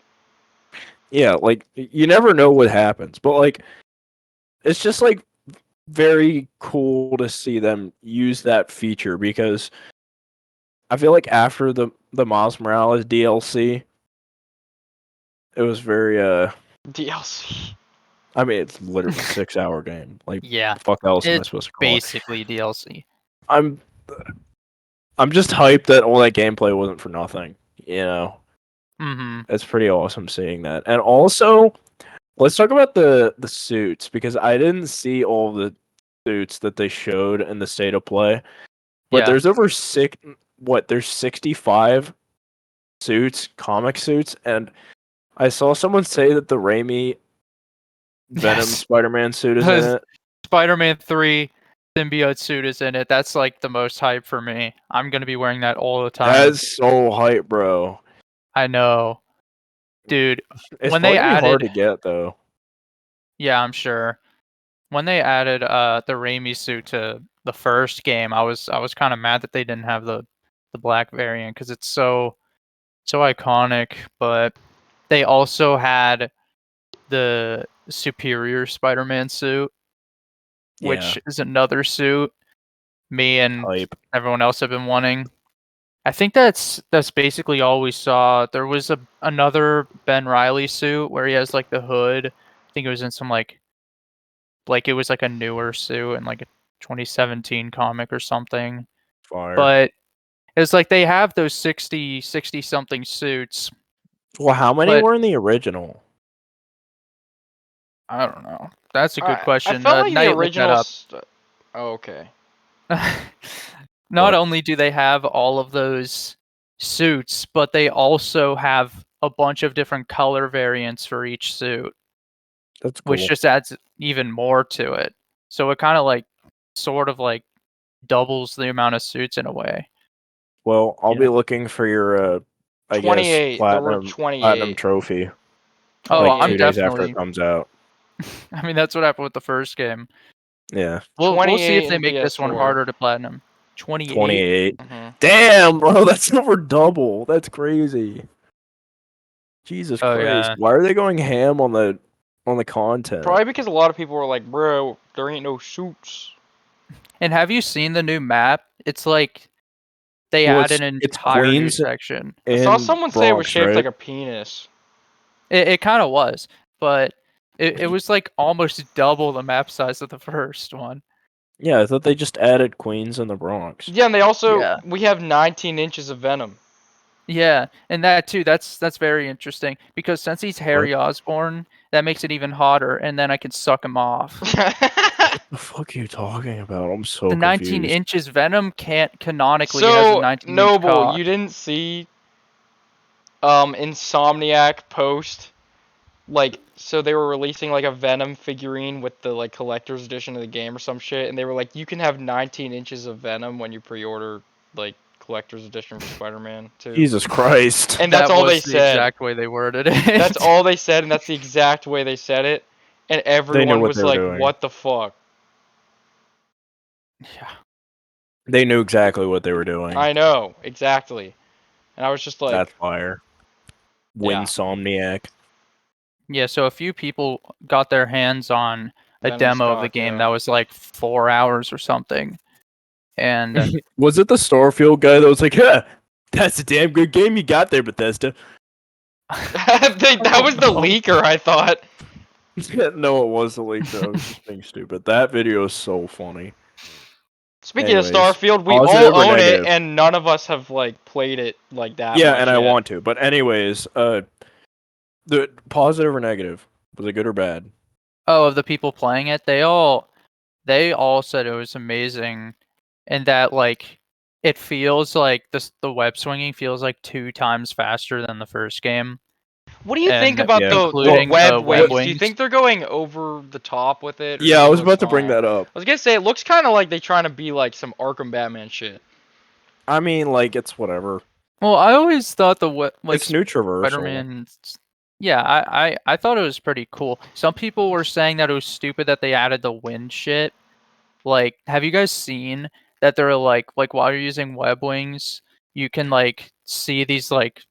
Yeah, like you never know what happens, but like it's just like very cool to see them use that feature, because I feel like after the Miles Morales DLC, it was very DLC. I mean, it's literally a 6-hour game. Like, Yeah, the fuck else am I it's supposed to call it? basically DLC. I'm I'm just hyped that all that gameplay wasn't for nothing. You know, Mhm. it's pretty awesome seeing that. And also, let's talk about the suits, because I didn't see all the suits that they showed in the state of play. But Yeah. there's over there's 65 suits, comic suits, and I saw someone say that the Raimi Venom Yes. Spider-Man suit is in it. Spider-Man 3 symbiote suit is in it. That's like the most hype for me. I'm gonna be wearing that all the time. That's so hype, bro. I know, dude. It's When probably they gonna be hard added, to get though. yeah, I'm sure. When they added the Raimi suit to the first game, I was kind of mad that they didn't have the black variant because it's so iconic. But they also had the Superior Spider-Man suit, Yeah, which is another suit me and hype. everyone else have been wanting. I think that's basically all we saw. There was another Ben Riley suit where he has like the hood. I think it was in some like it was like a newer suit in like a 2017 comic or something. Fire. But it's like they have those 60 something suits, Well, how many but were in the original? I don't know. That's a good I question. felt like the Knight, look that original. up. Oh, okay. Not What? only do they have all of those suits, but they also have a bunch of different color variants for each suit, That's which cool. just adds even more to it. So it kind of like sort of like doubles the amount of suits in a way. Well, I'll Yeah. be looking for your I guess 28. There were platinum 28. trophy Oh, like 28. I'm 2 days after it definitely. comes out. I mean, that's what happened with the first game. Yeah. We'll see if 28 they in make this one PS4. harder to platinum. 28. 28. Hmm. Damn, bro, that's over double. That's crazy. Jesus Oh Christ. yeah. Why are they going ham on the content? Probably because a lot of people were like, bro, there ain't no suits. And have you seen the new map? It's like they Well, added an it's entire new Queens section. I saw in someone say it was Bronx, shaped right? like a penis. It kind of was, but it was like almost double the map size of the first one. Yeah, I thought they just added Queens in the Bronx. Yeah, and Yeah. we have 19 inches of Venom. Yeah, and that too, that's very interesting because since he's What Harry Osborn, that makes it even hotter, and then I can suck him off. the fuck are you talking about? I'm so The 19 confused. inches Venom can't canonically has a So, 19-inch Noble, cock. you didn't see Insomniac post, like, so they were releasing like a Venom figurine with the like collector's edition of the game or some shit, and they were like, you can have 19 inches of Venom when you pre-order like collector's edition for Spider-Man 2. Jesus Christ. And that's That all they was the said. exact way they worded That's it. all they said, and that's the exact way they said it. And They knew everyone what was they were like, doing. what the fuck? Yeah. They knew exactly what they were doing. I know, exactly. And I was just That's like, fire. yeah, Winsomniac. Yeah, so a few people got their hands on a Venom's demo of the cock, game yeah. that was like 4 hours or something. And Was it the Starfield guy that was like, yeah, that's a damn good game you got there, Bethesda? That was the leaker, I thought. No, it was the leak though. I was just being stupid. That video is so funny. Speaking of Anyways, Starfield, we positive all or own it, negative? and none of us have like played it like that Yeah, much and I yet. want to. But anyways, the positive or negative? Was it good or bad? Oh, of the people playing it, they all said it was amazing, and that like it feels like the web swinging feels like 2 times faster than the first game, What do you think and about Yeah. the including web the web wings? Do you wings. think they're going over the top with it, or do you Yeah, I think it was looks about to bring fine? that up. I was gonna say it looks kind of like they're trying to be like some Arkham Batman shit. I mean, like it's whatever. Well, I always thought like It's neutral. Spider-Man. Yeah, I thought it was pretty cool. Some people were saying that it was stupid that they added the wind shit. Like, have you guys seen that they're like while you're using web wings, you can like see these like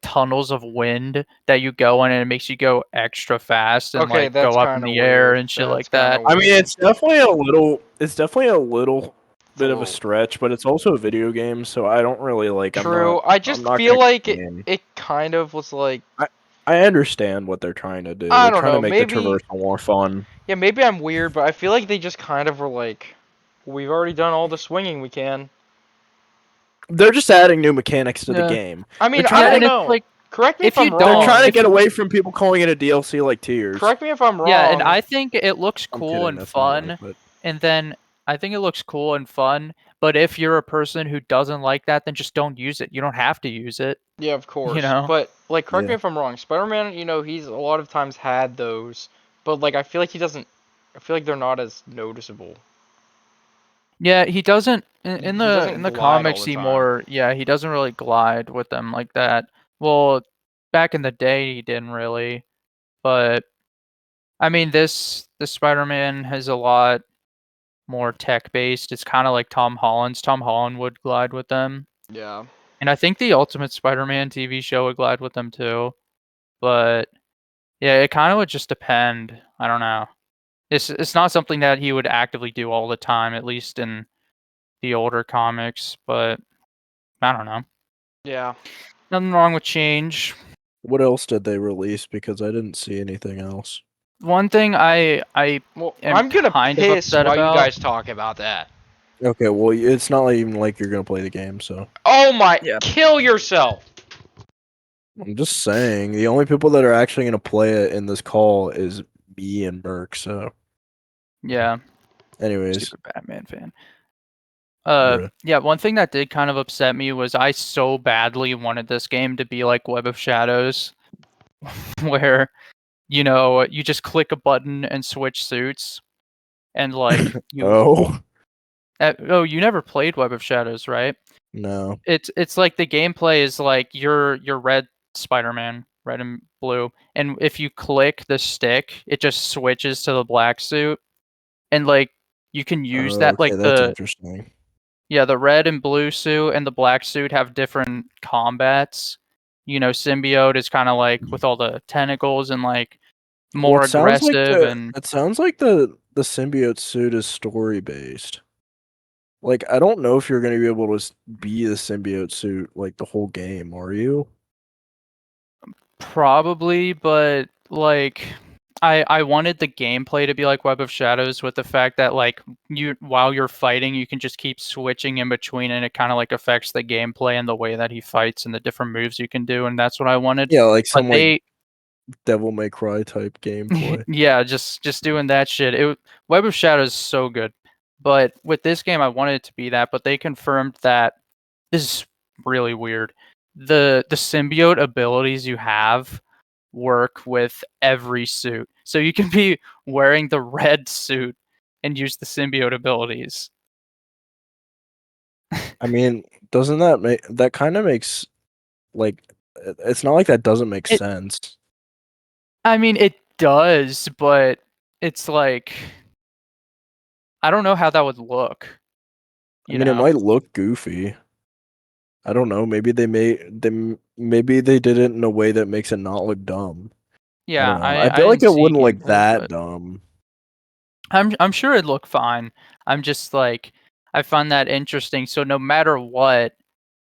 tunnels of wind that you go in, and it makes you go extra fast and Okay, like that's go up in kind of the air weird. and shit That's like kind that. of I mean, weird. it's definitely a little. It's definitely a little It's a bit of a little stretch, but it's also a video game, so I don't really like. true. I I'm just not feel gonna like complain. it kind of was like, I understand what they're trying to do. I They're don't trying to know, make the maybe, traversal more fun. yeah, maybe I'm weird, but I feel like they just kind of were like, we've already done all the swinging we can. They're just adding new mechanics to the Yeah, game. I They're mean, I yeah, trying don't and to. it's know. like Correct me if if you I'm They're wrong. trying to if get away from people calling it a DLC like Tears. Correct me if I'm Yeah, and wrong. I think it looks I'm cool kidding. and That's not right, fun. but And then I think it looks cool and fun. But if you're a person who doesn't like that, then just don't use it. You don't have to use it. Yeah, of You course. know? But like, correct me yeah. if I'm wrong. Spider-Man, he's a lot of times had those, but like, I feel like he doesn't. I feel like they're not as noticeable. Yeah, he doesn't in He the doesn't glide all comics. the He time. more he doesn't really glide with them like that. Well, back in the day, he didn't really. But I mean, this Spider-Man has a lot more tech based. It's kind of like Tom Holland's. Tom Holland would glide with them. Yeah. And I think the Ultimate Spider-Man TV show would glide with them too. But yeah, it kind of would just depend. I don't know. It's not something that he would actively do all the time, at least in the older comics. But I don't know. Yeah. Nothing wrong with change. What else did they release? Because I didn't see anything else. One thing I Well, am I'm gonna kind of piss upset while you about. guys talk about that. Okay, well, it's not even like you're gonna play the game, so Oh my! Yeah. Kill yourself. I'm just saying the only people that are actually gonna play it in this call is me and Merc. So, Yeah, anyways, stupid Batman fan. bruh. Yeah, one thing that did kind of upset me was I so badly wanted this game to be like Web of Shadows, where you just click a button and switch suits, and like Oh oh, you never played Web of Shadows, right? no. It's like the gameplay is like you're red Spider-Man, red and blue, and if you click the stick, it just switches to the black suit, and like you can use that Okay, like that's interesting. the red and blue suit and the black suit have different combats. Symbiote is kind of like with all the tentacles and like Well, more aggressive and it sounds like the symbiote suit is story based. Like, I don't know if you're gonna be able to be the symbiote suit like the whole game. Are you? probably, but like I wanted the gameplay to be like Web of Shadows with the fact that like while you're fighting you can just keep switching in between and it kind of like affects the gameplay and the way that he fights and the different moves you can do, and that's what I wanted. Yeah, like But some like they Devil May Cry type gameplay. yeah, just doing that shit. Web of Shadows is so good. But with this game I wanted it to be that, but they confirmed that this is really weird. The symbiote abilities you have work with every suit. So you can be wearing the red suit and use the symbiote abilities. I mean, doesn't that make that kind of makes like it's not like that doesn't make It sense. I mean it does, but it's like I don't know how that would look, I you mean, it know. might look goofy. I don't know. Maybe they did it in a way that makes it not look dumb. I don't Yeah, know. I I feel like didn't it see wouldn't look gameplay, that but dumb. I'm sure it'd look fine. I'm just like I find that interesting. So no matter what,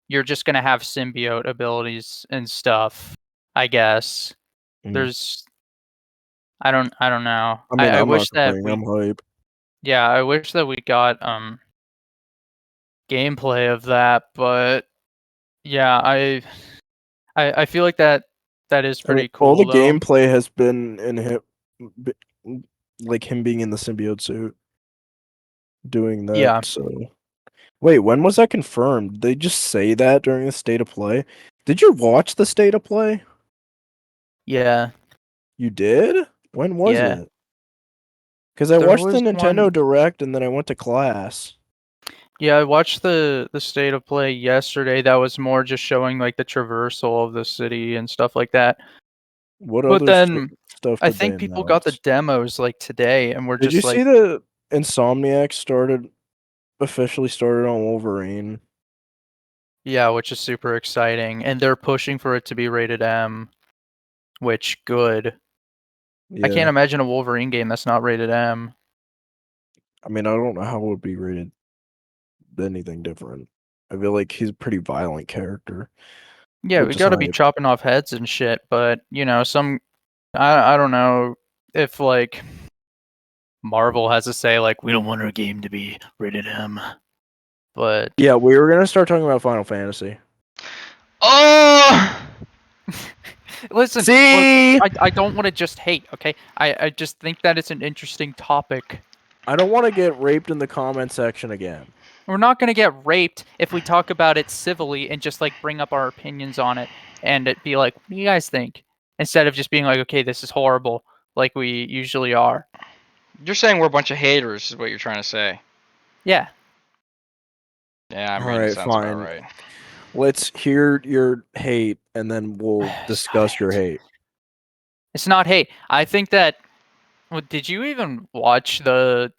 you're just gonna have symbiote abilities and stuff. I guess. Mm. There's I don't know. I mean, I I'm not wish that complaining. we I'm hype. yeah, I wish that we got gameplay of that, but yeah, I feel like that is I mean, pretty all the cool though. gameplay has been in him, b- like him being in the symbiote suit, doing that. Yeah. So, wait, when was that confirmed? Did they just say that during the state of play? Did you watch the state of play? Yeah. You did? When was Yeah. it? Because I There watched the was Nintendo one. Direct and then I went to class. Yeah, I watched the state of play yesterday. That was more just showing like the traversal of the city and stuff like that. What But other then stuff I did they think people got the announce? demos like today and we're Did you just see like, the Insomniac officially started on Wolverine? yeah, which is super exciting. And they're pushing for it to be rated M, which good. I can't Yeah. imagine a Wolverine game that's not rated M. I mean, I don't know how it would be rated anything different. I feel like he's a pretty violent character, Yeah, we which is gotta be hype. chopping off heads and shit, but you know, I don't know if like Marvel has to say like we don't want our game to be rated M. But Yeah, we were gonna start talking about Final Fantasy. Oh! listen, See, I don't want to just hate, okay? I just think that it's an interesting topic. I don't want to get raped in the comment section again. We're not gonna get raped if we talk about it civilly and just like bring up our opinions on it and it be like, what do you guys think? Instead of just being like, okay, this is horrible, like we usually are. You're saying we're a bunch of haters, is what you're trying to say. Yeah. Yeah, I All mean, right, sounds about fine. right. Let's hear your hate, and then we'll It's not discuss your hate. It's not hate. I think that. Well, did you even watch the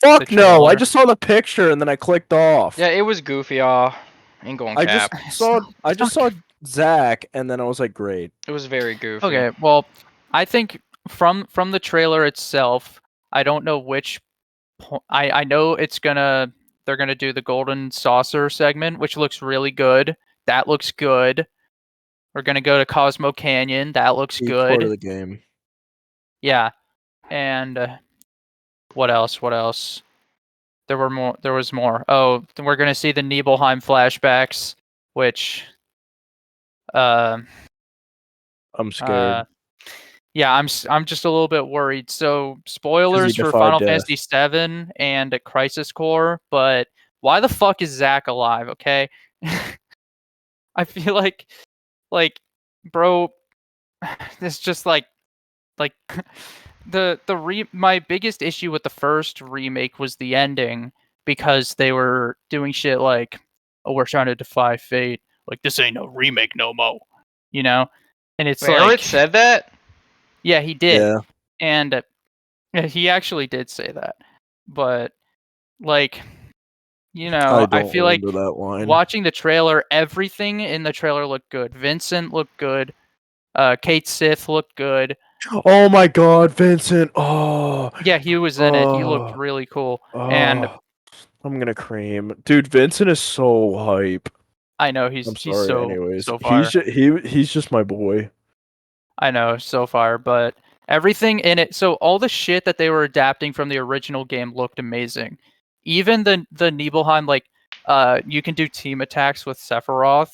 Fuck no! I trailer? just saw the picture and then I clicked off. Yeah, it was goofy, ain't going I just cap. saw It's not. Zach, and then I was like, great. It was very goofy. Okay. Well, I think from the trailer itself, I don't know which. I know they're gonna do the golden saucer segment, which looks really good. That looks good. We're gonna go to Cosmo Canyon. That looks Each part of good. the game. Yeah. And what else? What else? There were more. There was more. Oh, we're gonna see the Nibelheim flashbacks, which, uh, I'm scared uh, yeah, I'm just a little bit worried. So because he spoilers for defied Final death. Fantasy VII and Crisis Core, but why the fuck is Zack alive? Okay, I feel like, bro, it's just like my biggest issue with the first remake was the ending because they were doing shit like, oh, we're trying to defy fate, like this ain't no remake no mo, you know, and it's Wait, Erwin like, said that? yeah, he did, Yeah, and he actually did say that, but like, you I know, I don't feel like remember that line. watching the trailer, everything in the trailer looked good. Vincent looked good. Kate Sith looked good. Oh my God, Vincent! Oh, Yeah, he was in it. He looked oh, really cool. And oh! I'm gonna cream, dude. Vincent is so hype. I know I'm he's sorry. so Anyways, so fire. he's just my boy. I know, so far, but everything in it, so all the shit that they were adapting from the original game looked amazing. Even the Nibelheim, like, you can do team attacks with Sephiroth,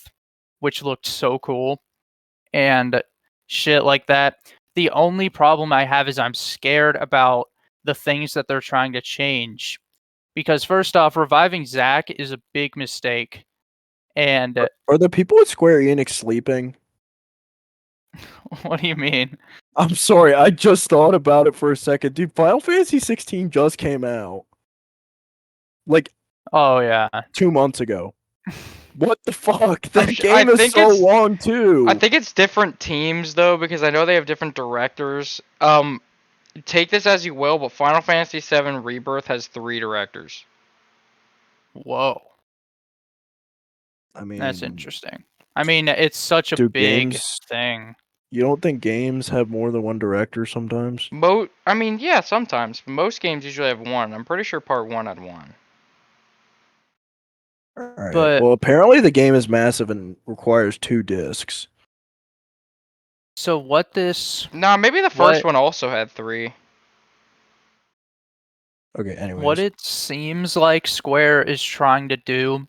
which looked so cool, and shit like that. The only problem I have is I'm scared about the things that they're trying to change. Because first off, reviving Zack is a big mistake. And Are the people at Square Enix sleeping? what do you mean? I'm sorry. I just thought about it for a second, dude. Final Fantasy 16 just came out like Oh yeah. 2 months ago. What the fuck? I That game is think so long I too. think it's different teams though, because I know they have different directors. Take this as you will, but Final Fantasy VII Rebirth has 3 directors. Whoa. I That's mean, interesting. I mean, it's such a do big games? thing. You don't think games have more than one director sometimes? I mean, yeah, sometimes. Most games usually have one. I'm pretty sure Part 1 had one. All right. But Well, apparently the game is massive and requires 2 discs. So what this Nah, maybe the first one also had 3. Okay, anyways. what it seems like Square is trying to do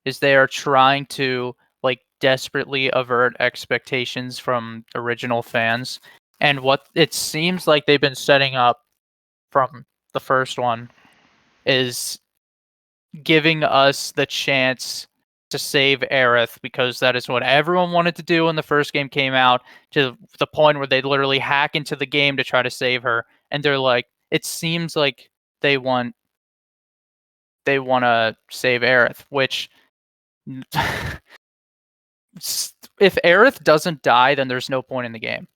is they are trying to like desperately avert expectations from original fans. And what it seems like they've been setting up from the first one is giving us the chance to save Aerith, because that is what everyone wanted to do when the first game came out, to the point where they literally hack into the game to try to save her. And they're like, it seems like they want to save Aerith, which if Aerith doesn't die, then there's no point in the game.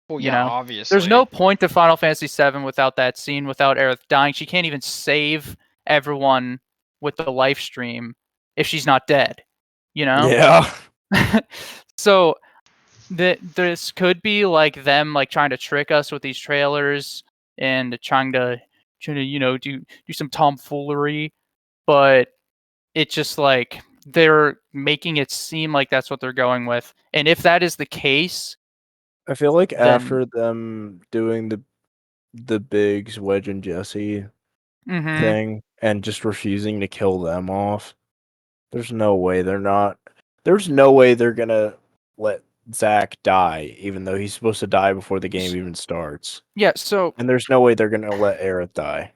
Well, You yeah, know, obviously. there's no point to Final Fantasy VII without that scene, without Aerith dying. She can't even save everyone with the live stream if she's not dead. You know. Yeah. So this could be like them like trying to trick us with these trailers and trying to do some tomfoolery, but it's just like they're making it seem like that's what they're going with. And if that is the case, I feel like then after them doing the Biggs, Wedge, and Jesse thing and just refusing to kill them off, there's no way they're gonna let Zach die, even though he's supposed to die before the game even starts. yeah, so And there's no way they're gonna let Aerith die.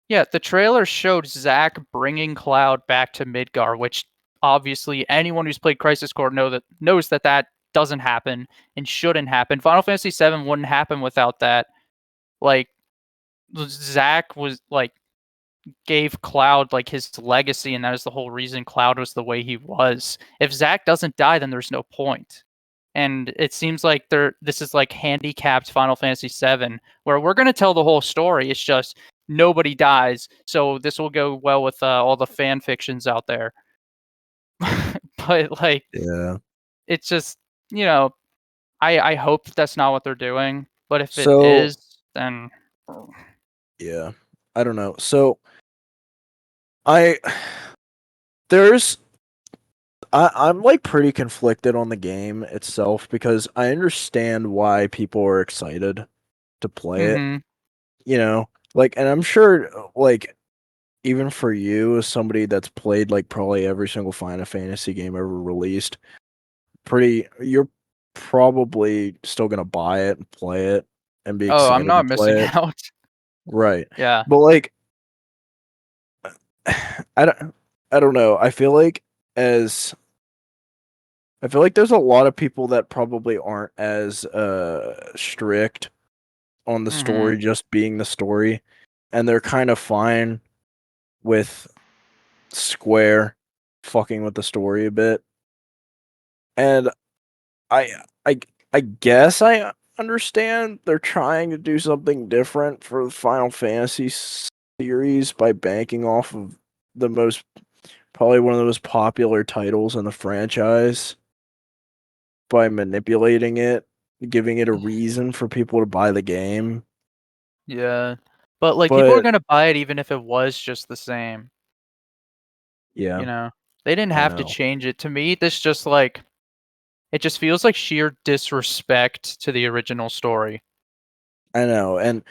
yeah, the trailer showed Zack bringing Cloud back to Midgar, which obviously anyone who's played Crisis Core knows that doesn't happen and shouldn't happen. Final Fantasy VII wouldn't happen without that. Like Zack was like gave Cloud like his legacy, and that is the whole reason Cloud was the way he was. If Zack doesn't die, then there's no point. And it seems like this is like handicapped Final Fantasy VII, where we're gonna tell the whole story. It's just nobody dies, so this will go well with all the fan fictions out there. But like, Yeah. it's just I hope that's not what they're doing. But if it So is, then yeah, I don't know. So I there's I'm like pretty conflicted on the game itself because I understand why people are excited to play it. mhm. You know, like, and I'm sure, like, even for you as somebody that's played like probably every single Final Fantasy game ever released, you're probably still gonna buy it and play it and be Oh, I'm excited to not missing play it. out. Right. Yeah. But like I don't know. As I feel like there's a lot of people that probably aren't as strict on the Mhm. story just being the story, and they're kind of fine with Square fucking with the story a bit. And I I I guess I understand they're trying to do something different for the Final Fantasy series by banking off of the most probably one of the most popular titles in the franchise by manipulating it, giving it a reason for people to buy the game. Yeah. But like people are But gonna buy it even if it was just the same. yeah, You know? They didn't I have to know. change it. To me, this just like it just feels like sheer disrespect to the original story. I know. And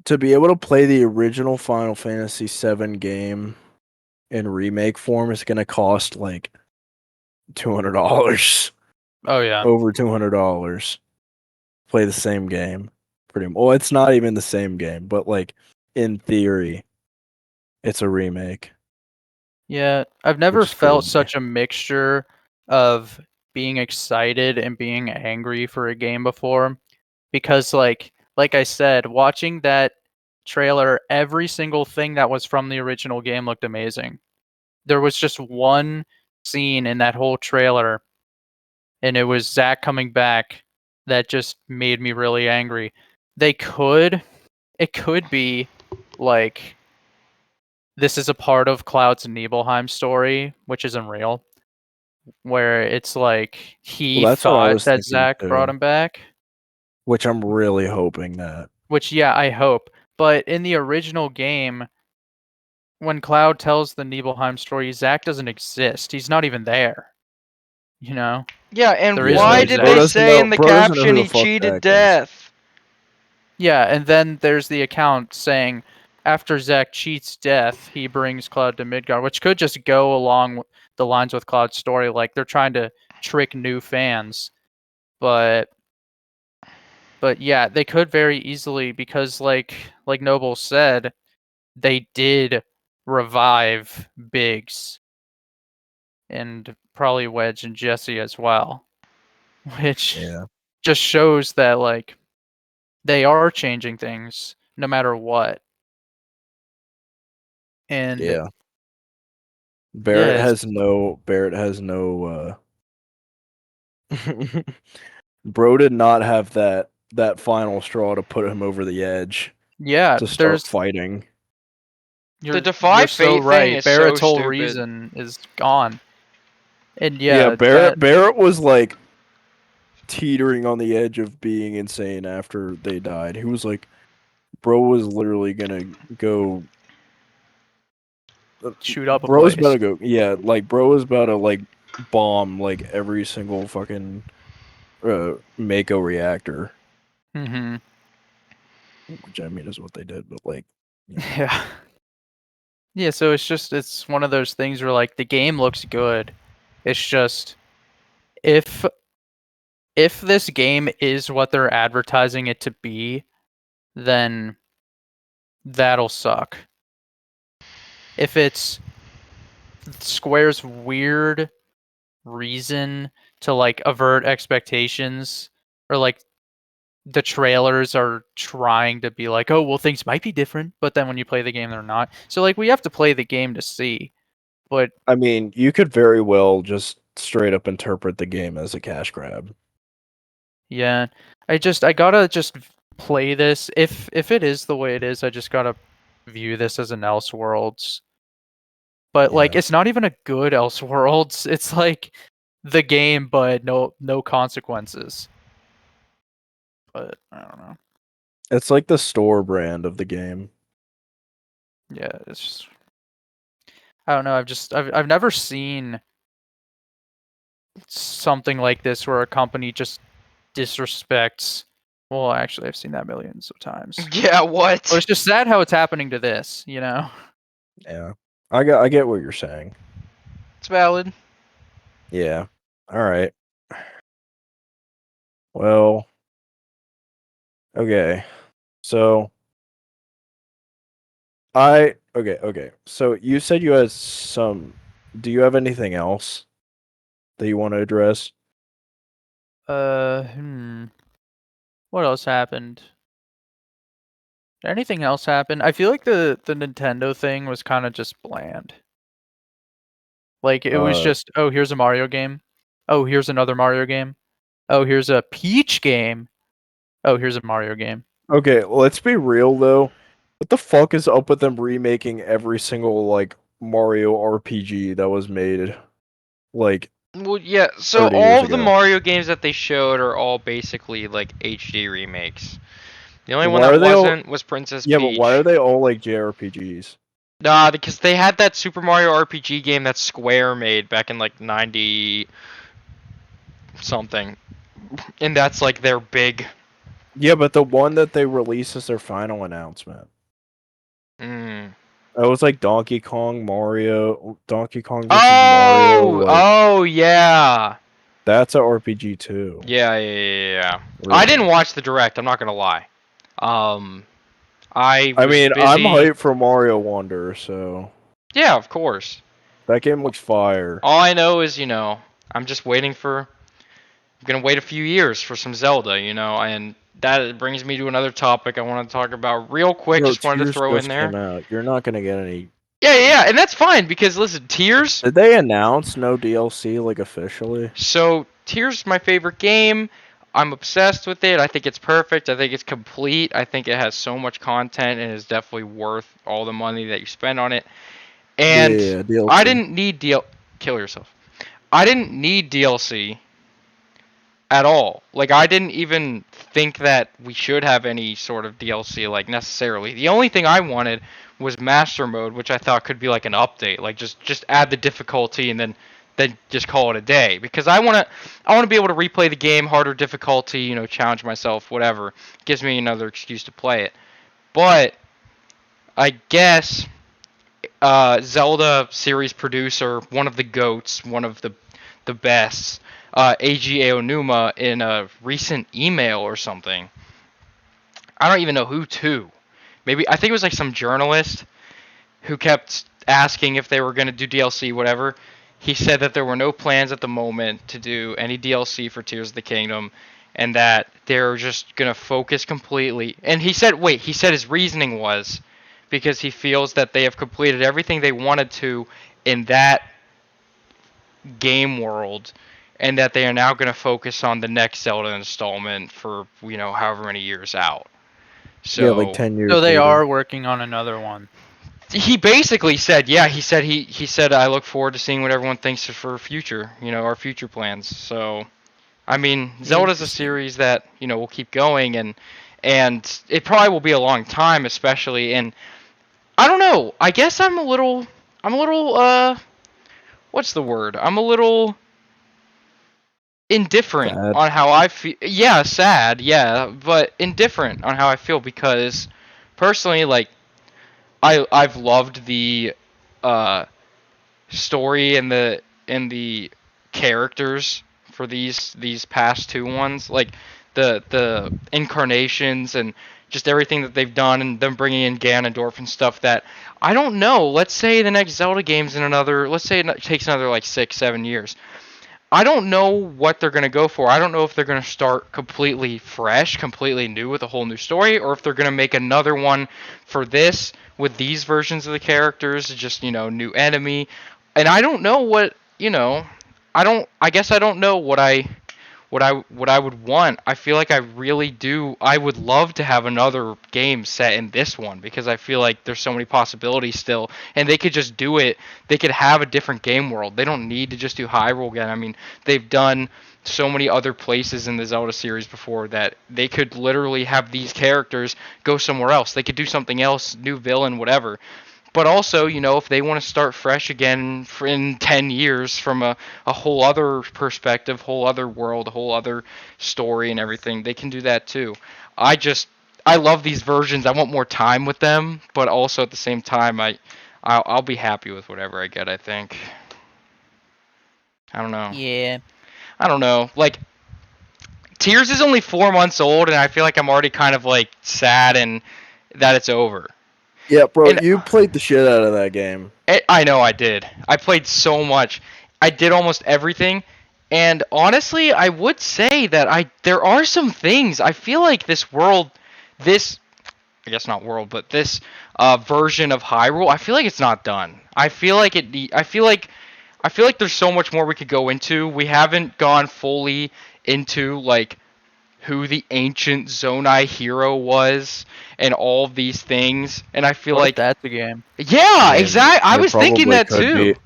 to be able to play the original Final Fantasy VII game in remake form is going to cost like $200. Oh yeah. Over $200. Play the same game. Pretty much. Well, it's not even the same game, but like in theory, it's a remake, Yeah. I've which never is felt crazy. such a mixture of being excited and being angry for a game before. Because like I said, watching that trailer, every single thing that was from the original game looked amazing. There was just one scene in that whole trailer, and it was Zack coming back, that just made me really angry. They could it could be like this is a part of Cloud's Nibelheim story, which isn't real, where it's like Well, he that's what I thought was that thinking Zack brought too, him back, which I'm really hoping that. which yeah, I hope. But in the original game, when Cloud tells the Nibelheim story, Zack doesn't exist. He's not even there. You know? Yeah, and There is why no did Zack. they doesn't say know. in the Bro doesn't know who caption the he fuck cheated Zach is. death? Yeah, and then there's the account saying after Zack cheats death, he brings Cloud to Midgard, which could just go along the lines with Cloud's story, like they're trying to trick new fans. But yeah, they could very easily because like Noble said, they did revive Biggs and probably Wedge and Jesse as well, which Yeah. just shows that like they are changing things no matter what. And Yeah. yeah, Barrett has no Bro did not have that final straw to put him over the edge yeah, to start there's fighting. The you're Defy so Fate thing right. is so Barrett's whole stupid. reason is gone. And Yeah, yeah, that Barrett was like teetering on the edge of being insane after they died. He was like, bro was literally gonna go. shoot up a Bro was about place. to go. Yeah, like bro was about to like bomb like every single fucking Mako reactor, Mm-hmm. which I mean is what they did. But like, you know, Yeah. Yeah, so it's one of those things where like the game looks good. It's just if this game is what they're advertising it to be, then that'll suck. If it's Square's weird reason to like avert expectations, or like the trailers are trying to be like, oh well, things might be different, but then when you play the game they're not. So like we have to play the game to see. But I mean, you could very well just straight up interpret the game as a cash grab. yeah, I gotta just play this. If it is the way it is, I just gotta view this as an Elseworlds. But like Yeah. it's not even a good Elseworlds. It's like the game but no consequences. But I don't know. It's like the store brand of the game. Yeah, it's just I don't know. I've never seen something like this where a company just disrespects. Well, actually, I've seen that millions of times. Yeah, But what? it's just sad how it's happening to this, you know? Yeah. I get what you're saying. It's valid. Yeah. All right. Well, okay. So okay. So you said you had some. Do you have anything else that you want to address? Hmm. What else happened? Did anything else happen? I feel like the Nintendo thing was kind of just bland. Like it was Uh, just, oh, here's a Mario game. Oh, here's another Mario game. Oh, here's a Peach game. Oh, here's a Mario game. okay, let's be real though. What the fuck is up with them remaking every single like Mario RPG that was made like Well, yeah, so 30 years all of the ago? Mario games that they showed are all basically like HD remakes. The only one Why that are they all? wasn't was Princess Yeah, but why are Peach. they all like JRPGs? Nah, because they had that Super Mario RPG game that Square made back in like 90 something. And that's like their big. Yeah, but the one that they released as their final announcement. Mm. It was like Donkey Kong versus Mario. Oh! Like Oh, yeah! that's a RPG too. Yeah. I Really. didn't watch the direct, I'm not gonna lie. I I was mean, I'm busy. hyped for Mario Wonder, so Yeah, of course. that game looks fire. All I know is, I'm just waiting for. I'm gonna wait a few years for some Zelda, and that brings me to another topic I want to talk about real quick. Bro, Just wanted to Tears throw in just came there. out. You're not gonna get any. Yeah, and that's fine because listen, Tears. Did they announce no DLC like officially? So Tears is my favorite game. I'm obsessed with it. I think it's perfect. I think it's complete. I think it has so much content and is definitely worth all the money that you spend on it. And Yeah, I DLC. didn't need kill yourself. I didn't need DLC at all. Like I didn't even think that we should have any sort of DLC like necessarily. The only thing I wanted was master mode, which I thought could be like an update. Like just add the difficulty and then than just call it a day, because I want to be able to replay the game, harder difficulty, challenge myself, whatever. Gives me another excuse to play it. But I guess Zelda series producer, one of the goats, one of the best, Eiji Aonuma, in a recent email or something. I don't even know who to. Maybe I think it was like some journalist who kept asking if they were going to do DLC, whatever. He said that there were no plans at the moment to do any DLC for Tears of the Kingdom, and that they're just going to focus completely. And he said his reasoning was because he feels that they have completed everything they wanted to in that game world, and that they are now going to focus on the next Zelda installment for, however many years out. So, yeah, like 10 years So they later. are working on another one. He basically said, yeah, he said I look forward to seeing what everyone thinks for future, our future plans. So, I mean, Zelda's a series that, will keep going, and it probably will be a long time, especially. And I don't know, I guess I'm a little what's the word? I'm a little indifferent Sad. on how I feel. Yeah, sad, yeah, but indifferent on how I feel, because personally, like, I've loved the story and the characters for these past two ones, like the incarnations and just everything that they've done, and them bringing in Ganondorf and stuff. That I don't know. Let's say the next Zelda game's in another. Let's say it takes another like 6-7 years. I don't know what they're going to go for. I don't know if they're going to start completely fresh, completely new with a whole new story, or if they're going to make another one for this with these versions of the characters, just, new enemy. And I don't know what, I guess I don't know what I would want. I feel like I really do. I would love to have another game set in this one, because I feel like there's so many possibilities still, and they could just do it. They could have a different game world. They don't need to just do Hyrule again. I mean, they've done so many other places in the Zelda series before that they could literally have these characters go somewhere else. They could do something else, new villain, whatever. But also, if they want to start fresh again in 10 years from a whole other perspective, whole other world, a whole other story and everything, they can do that too. I love these versions. I want more time with them, but also at the same time, I'll be happy with whatever I get, I think. I don't know. Yeah. I don't know. Like, Tears is only 4 months old, and I feel like I'm already kind of, like, sad and that it's over. Yeah, bro, And you played the shit out of that game. I know I did. I played so much. I did almost everything. And honestly, I would say that there are some things. I feel like this world, I guess not world, but this version of Hyrule, I feel like it's not done. I feel like there's so much more we could go into. We haven't gone fully into, like, who the ancient Zonai hero was and all of these things, and I feel What if like that's a game? yeah, exactly. I It was thinking probably that could too. be.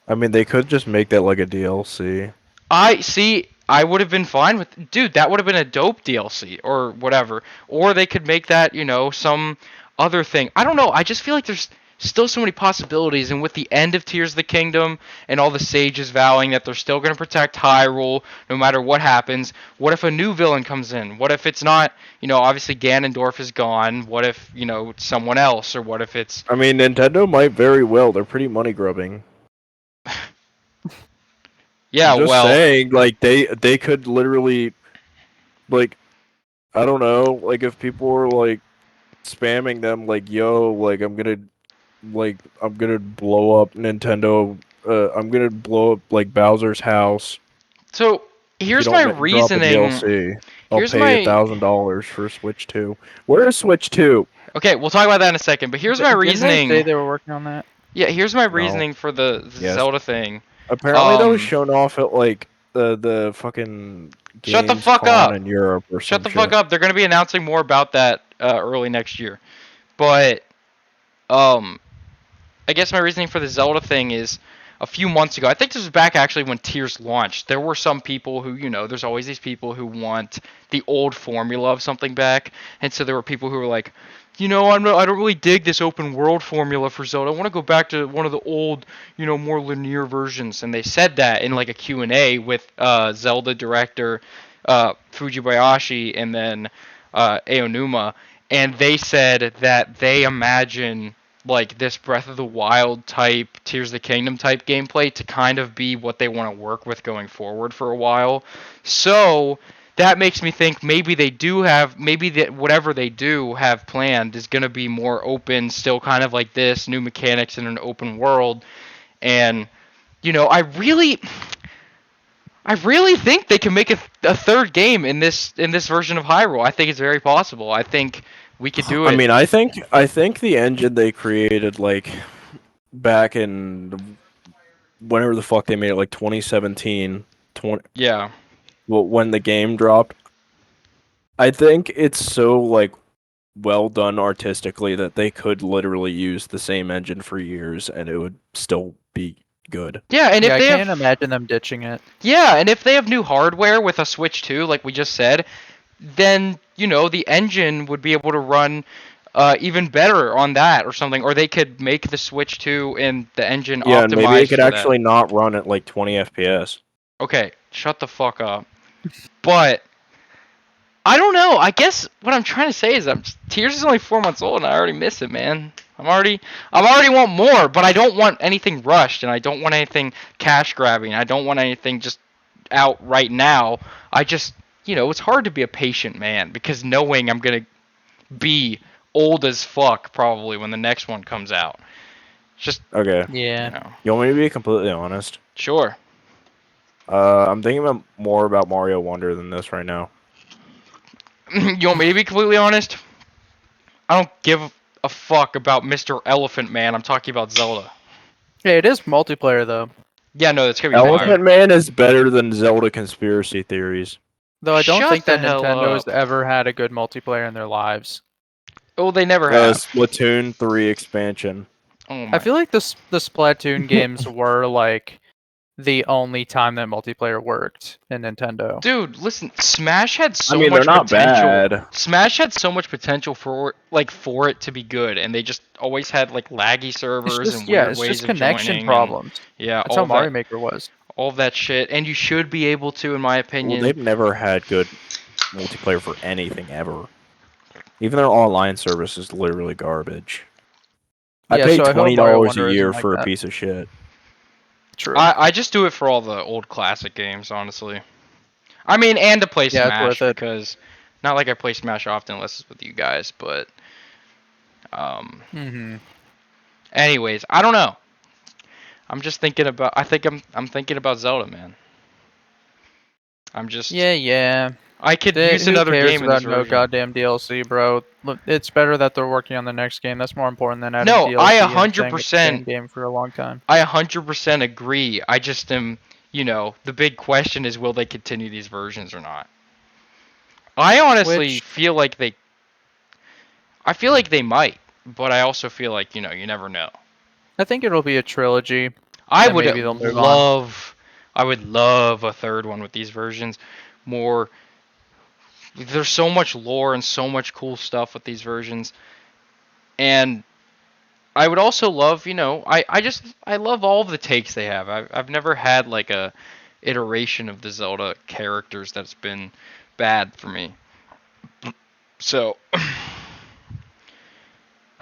I mean, they could just make that like a DLC. I would have been fine with, dude, that would have been a dope DLC or whatever. Or they could make that, some other thing. I don't know. I just feel like there's still so many possibilities, and with the end of Tears of the Kingdom and all the sages vowing that they're still going to protect Hyrule no matter what happens, what if a new villain comes in? What if it's not, obviously Ganondorf is gone. What if, it's someone else, or what if it's I mean, Nintendo might very well. They're pretty money grubbing. yeah, Just well, saying, like they could literally, like, I don't know, like if people were like spamming them, like, yo, like I'm gonna blow up Nintendo. I'm gonna blow up like Bowser's house. so If you here's my don't drop a reasoning. DLC, I'll Here's pay my $1,000 for Switch 2. Where is Switch 2? Okay, we'll talk about that in a second, but here's my Didn't they reasoning. say they were working on that? Yeah, here's my No. reasoning for the Yes. Zelda thing. Apparently that was shown off at like the fucking Shut the Games fuck Con up. in Europe or Shut some the shit. fuck up. They're going to be announcing more about that early next year. But I guess my reasoning for the Zelda thing is a few months ago. I think this was back actually when Tears launched. There were some people who, there's always these people who want the old formula of something back, and so there were people who were like, I don't really dig this open world formula for Zelda. I want to go back to one of the old, more linear versions. And they said that in like a Q&A with Zelda director Fujibayashi and then Aonuma, and they said that they imagine like this Breath of the Wild type, Tears of the Kingdom type gameplay to kind of be what they want to work with going forward for a while. So that makes me think maybe they do have, maybe that whatever they do have planned is going to be more open, still kind of like this, new mechanics in an open world. And, I really think they can make a third game in this version of Hyrule. I think it's very possible. I think we could do it. I mean, I think the engine they created like back in whenever the fuck they made it, like 2017, Yeah. when the game dropped. I think it's so like well done artistically that they could literally use the same engine for years and it would still be good. Yeah, and Yeah, if I they can't have, imagine them ditching it. yeah, and if they have new hardware with a Switch 2, like we just said, then the engine would be able to run even better on that or something, or they could make the Switch 2 and the engine Yeah, and maybe it optimized could for that. actually not run at like 20 FPS. Okay, shut the fuck up. But I don't know. I guess what I'm trying to say is Tears is only 4 months old, and I already miss it, man. I already want more, but I don't want anything rushed, and I don't want anything cash grabbing. I don't want anything just out right now. I just, it's hard to be a patient man because knowing I'm gonna be old as fuck probably when the next one comes out. Just Okay. Yeah. You want me to be completely honest? Sure. I'm thinking more about Mario Wonder than this right now. You want me to be completely honest? I don't give a fuck about Mr. Elephant Man. I'm talking about Zelda. Yeah, it is multiplayer though. Yeah, no, it's gonna be Elephant fire. Man is better than Zelda Conspiracy Theories. Though I don't Shut think the that hell Nintendo has up. ever had a good multiplayer in their lives. Oh, they never have. Splatoon 3 expansion. Oh my. I feel like the Splatoon games were like the only time that multiplayer worked in Nintendo. Dude, listen, Smash had so I mean, much they're not potential. bad. Smash had so much potential for it to be good, and they just always had like laggy servers and weird It's ways just of connection joining. problems. Yeah, That's how Mario Maker was. all of that shit, and you should be able to, in my Well, opinion. they've never had good multiplayer for anything ever. Even their online service is literally garbage. I Yeah, paid so I hope $20 Mario a Wonder isn't year like for a that. piece of shit. True. I just do it for all the old classic games, honestly. I mean, and to play Yeah, it's Smash worth it. because not like I play Smash often unless it's with you guys, but Mm-hmm. anyways, I don't know. I'm just thinking about. I think I'm thinking about Zelda, man. I'm just. Yeah. I could use Who another cares game in this about no version. goddamn DLC, bro? Look, it's better that they're working on the next game. That's more important than adding No, DLC I and saying it's the 100%. same game for a long time. I 100% agree. I just am. The big question is, will they continue these versions or not? I honestly feel like they. I feel like they might, but I also feel like you never know. I think it'll be a trilogy. I and would maybe they'll move on. love. I would love a third one with these versions. More. There's so much lore and so much cool stuff with these versions, and I would also love. I love all of the takes they have. I've never had like a iteration of the Zelda characters that's been bad for me. So.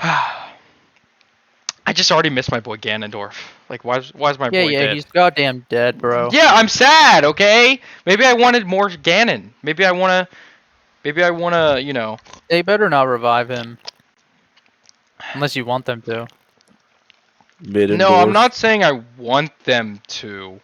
I just already missed my boy Ganondorf. Like, why's my boy dead? He's goddamn dead, bro. Yeah, I'm sad. Okay, maybe I wanted more Ganon. Maybe I wanna. They better not revive him. Unless you want them to. No, I'm not saying I want them to.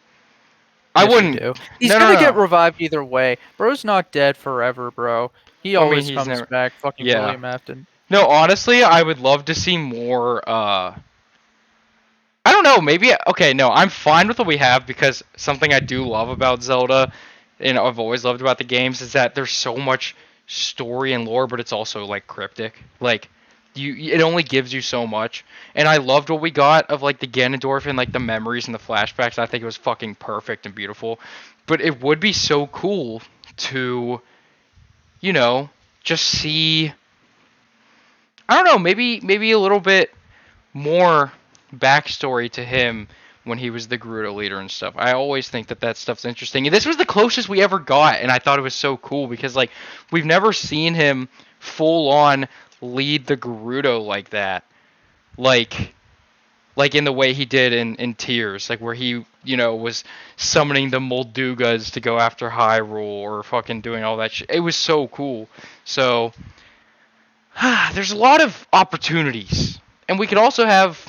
I Yes, you wouldn't. do. He's No, gonna no. get revived either way. Bro's not dead forever, bro. He always he's comes never- back. Fucking Yeah. William Afton. No, honestly, I would love to see more. I don't know. Maybe. Okay, no, I'm fine with what we have because something I do love about Zelda, and I've always loved about the games, is that there's so much story and lore, but it's also like cryptic. Like, it only gives you so much. And I loved what we got of like the Ganondorf and like the memories and the flashbacks. I think it was fucking perfect and beautiful. But it would be so cool to, you know, just see, I don't know, maybe a little bit more backstory to him when he was the Gerudo leader and stuff. I always think that stuff's interesting. And this was the closest we ever got, and I thought it was so cool because like we've never seen him full on lead the Gerudo like that. Like in the way he did in Tears, like where he, was summoning the Moldugas to go after Hyrule or fucking doing all that shit. It was so cool. So there's a lot of opportunities. And we could also have,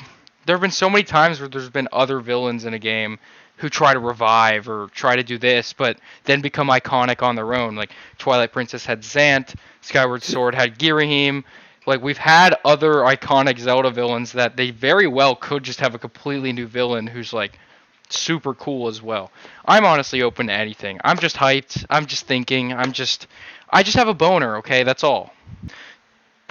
there have been so many times where there's been other villains in a game who try to revive or try to do this, but then become iconic on their own. Like Twilight Princess had Zant, Skyward Sword had Girahim. Like we've had other iconic Zelda villains that they very well could just have a completely new villain who's like super cool as well. I'm honestly open to anything. I'm just hyped. I'm just thinking. I just have a boner, okay? That's all.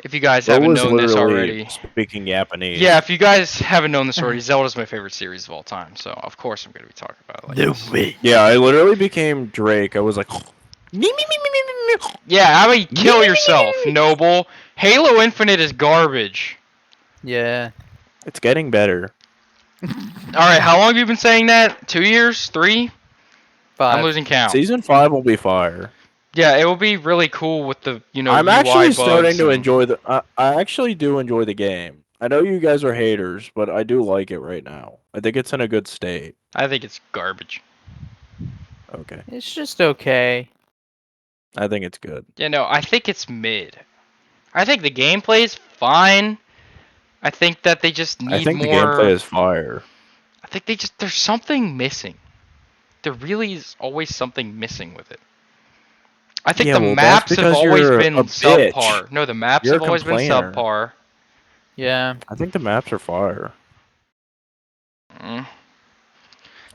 If you guys That haven't was known this literally already. speaking Japanese. Yeah, if you guys haven't known this already, Zelda's my favorite series of all time, so of course I'm going to be talking about it like this. way. Yeah, I literally became Drake. I was like, Yeah, I mean, kill yourself, Noble. Halo Infinite is garbage. Yeah. it's getting better. Alright, how long have you been saying that? 2 years? 3? 5. I'm losing count. Season 5 will be fire. Yeah, it will be really cool with the, I'm UI actually bugs starting to and- enjoy the. I actually do enjoy the game. I know you guys are haters, but I do like it right now. I think it's in a good state. I think it's garbage. Okay, It's just okay. I think it's good. Yeah, no, I think it's mid. I think the gameplay's fine. I think that they just need I think more. the gameplay is fire. I think there's something missing. There really is always something missing with it. I think Yeah, the well, maps that's have because always you're been a bitch. subpar. No, the maps You're have a always been complainer. subpar. Yeah. I think the maps are fire. Mm.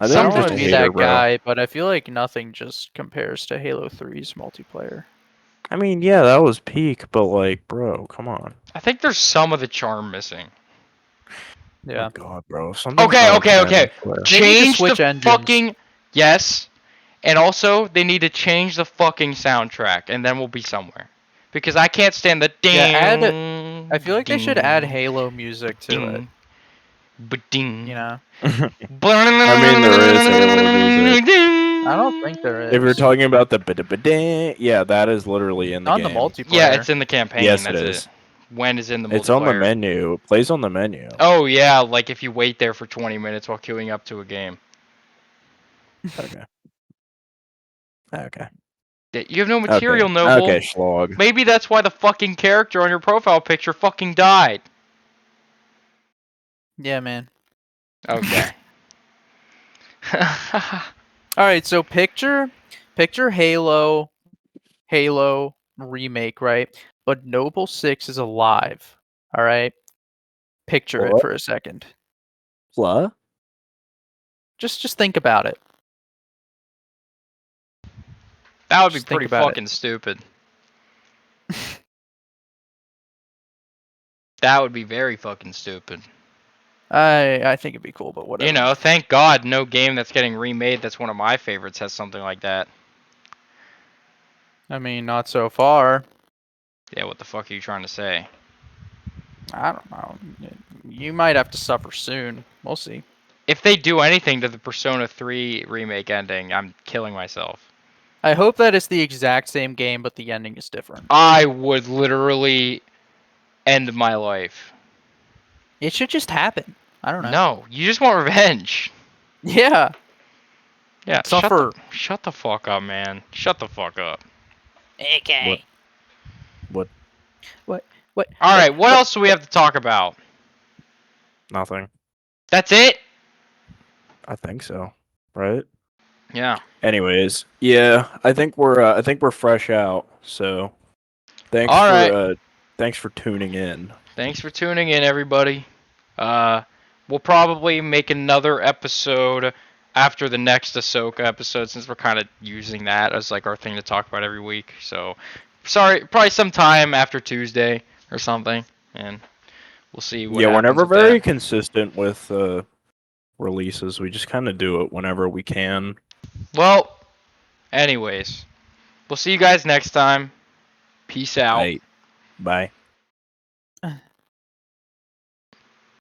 I I think don't I'm want just to a be hater, that bro. guy, but I feel like nothing just compares to Halo 3's multiplayer. I mean, yeah, that was peak, but like, bro, come on. I think there's some of the charm missing. Yeah. Oh God, bro. Something's Okay. not bad, I swear. They need to Change switch the engines. fucking yes, and also they need to change the fucking soundtrack, and then we'll be somewhere. Because I can't stand the ding. Yeah, I feel like they should add ding, Halo music to it. ding, ba-ding. You know? I mean, there is Halo music. I don't think there is. If you're talking about the ba-da-ba-da, yeah, that is literally in the on game. the multiplayer. Yeah, it's in the campaign. Yes, that's it is. When is in the multiplayer? It's on the menu. It plays on the menu. Oh yeah, like if you wait there for 20 minutes while queuing up to a game. Okay. Okay. Yeah, you have no material, okay. Noble. Okay, Schlog. Maybe that's why the fucking character on your profile picture fucking died. Yeah, man. Okay. All right, so picture Halo remake, right? But Noble 6 is alive. All right? Picture it What? for a second. What? Just think about it. That would be Just think pretty about it. fucking stupid. That would be very fucking stupid. I think it'd be cool, but whatever. You know, thank God no game that's getting remade that's one of my favorites has something like that. I mean, not so far. Yeah, what the fuck are you trying to say? I don't know. You might have to suffer soon. We'll see. If they do anything to the Persona 3 remake ending, I'm killing myself. I hope that it's the exact same game, but the ending is different. I would literally end my life. It should just happen. I don't know. No, you just want revenge. Yeah. Yeah, Suffer. Shut the fuck up, man. Shut the fuck up. Okay. What? Alright, what else do we have to talk about? Nothing. That's it? I think so. Right? Yeah. Anyways, yeah, I think we're fresh out. So, thanks All for right. thanks for tuning in. Thanks for tuning in, everybody. We'll probably make another episode after the next Ahsoka episode, since we're kind of using that as like our thing to talk about every week. So, sorry, probably sometime after Tuesday or something. and we'll see what Yeah, we're happens never with very We'll see what yeah, we're happens never with very that. consistent with releases. We just kind of do it whenever we can. Well, anyways, we'll see you guys next time. Peace out. Bye. Bye.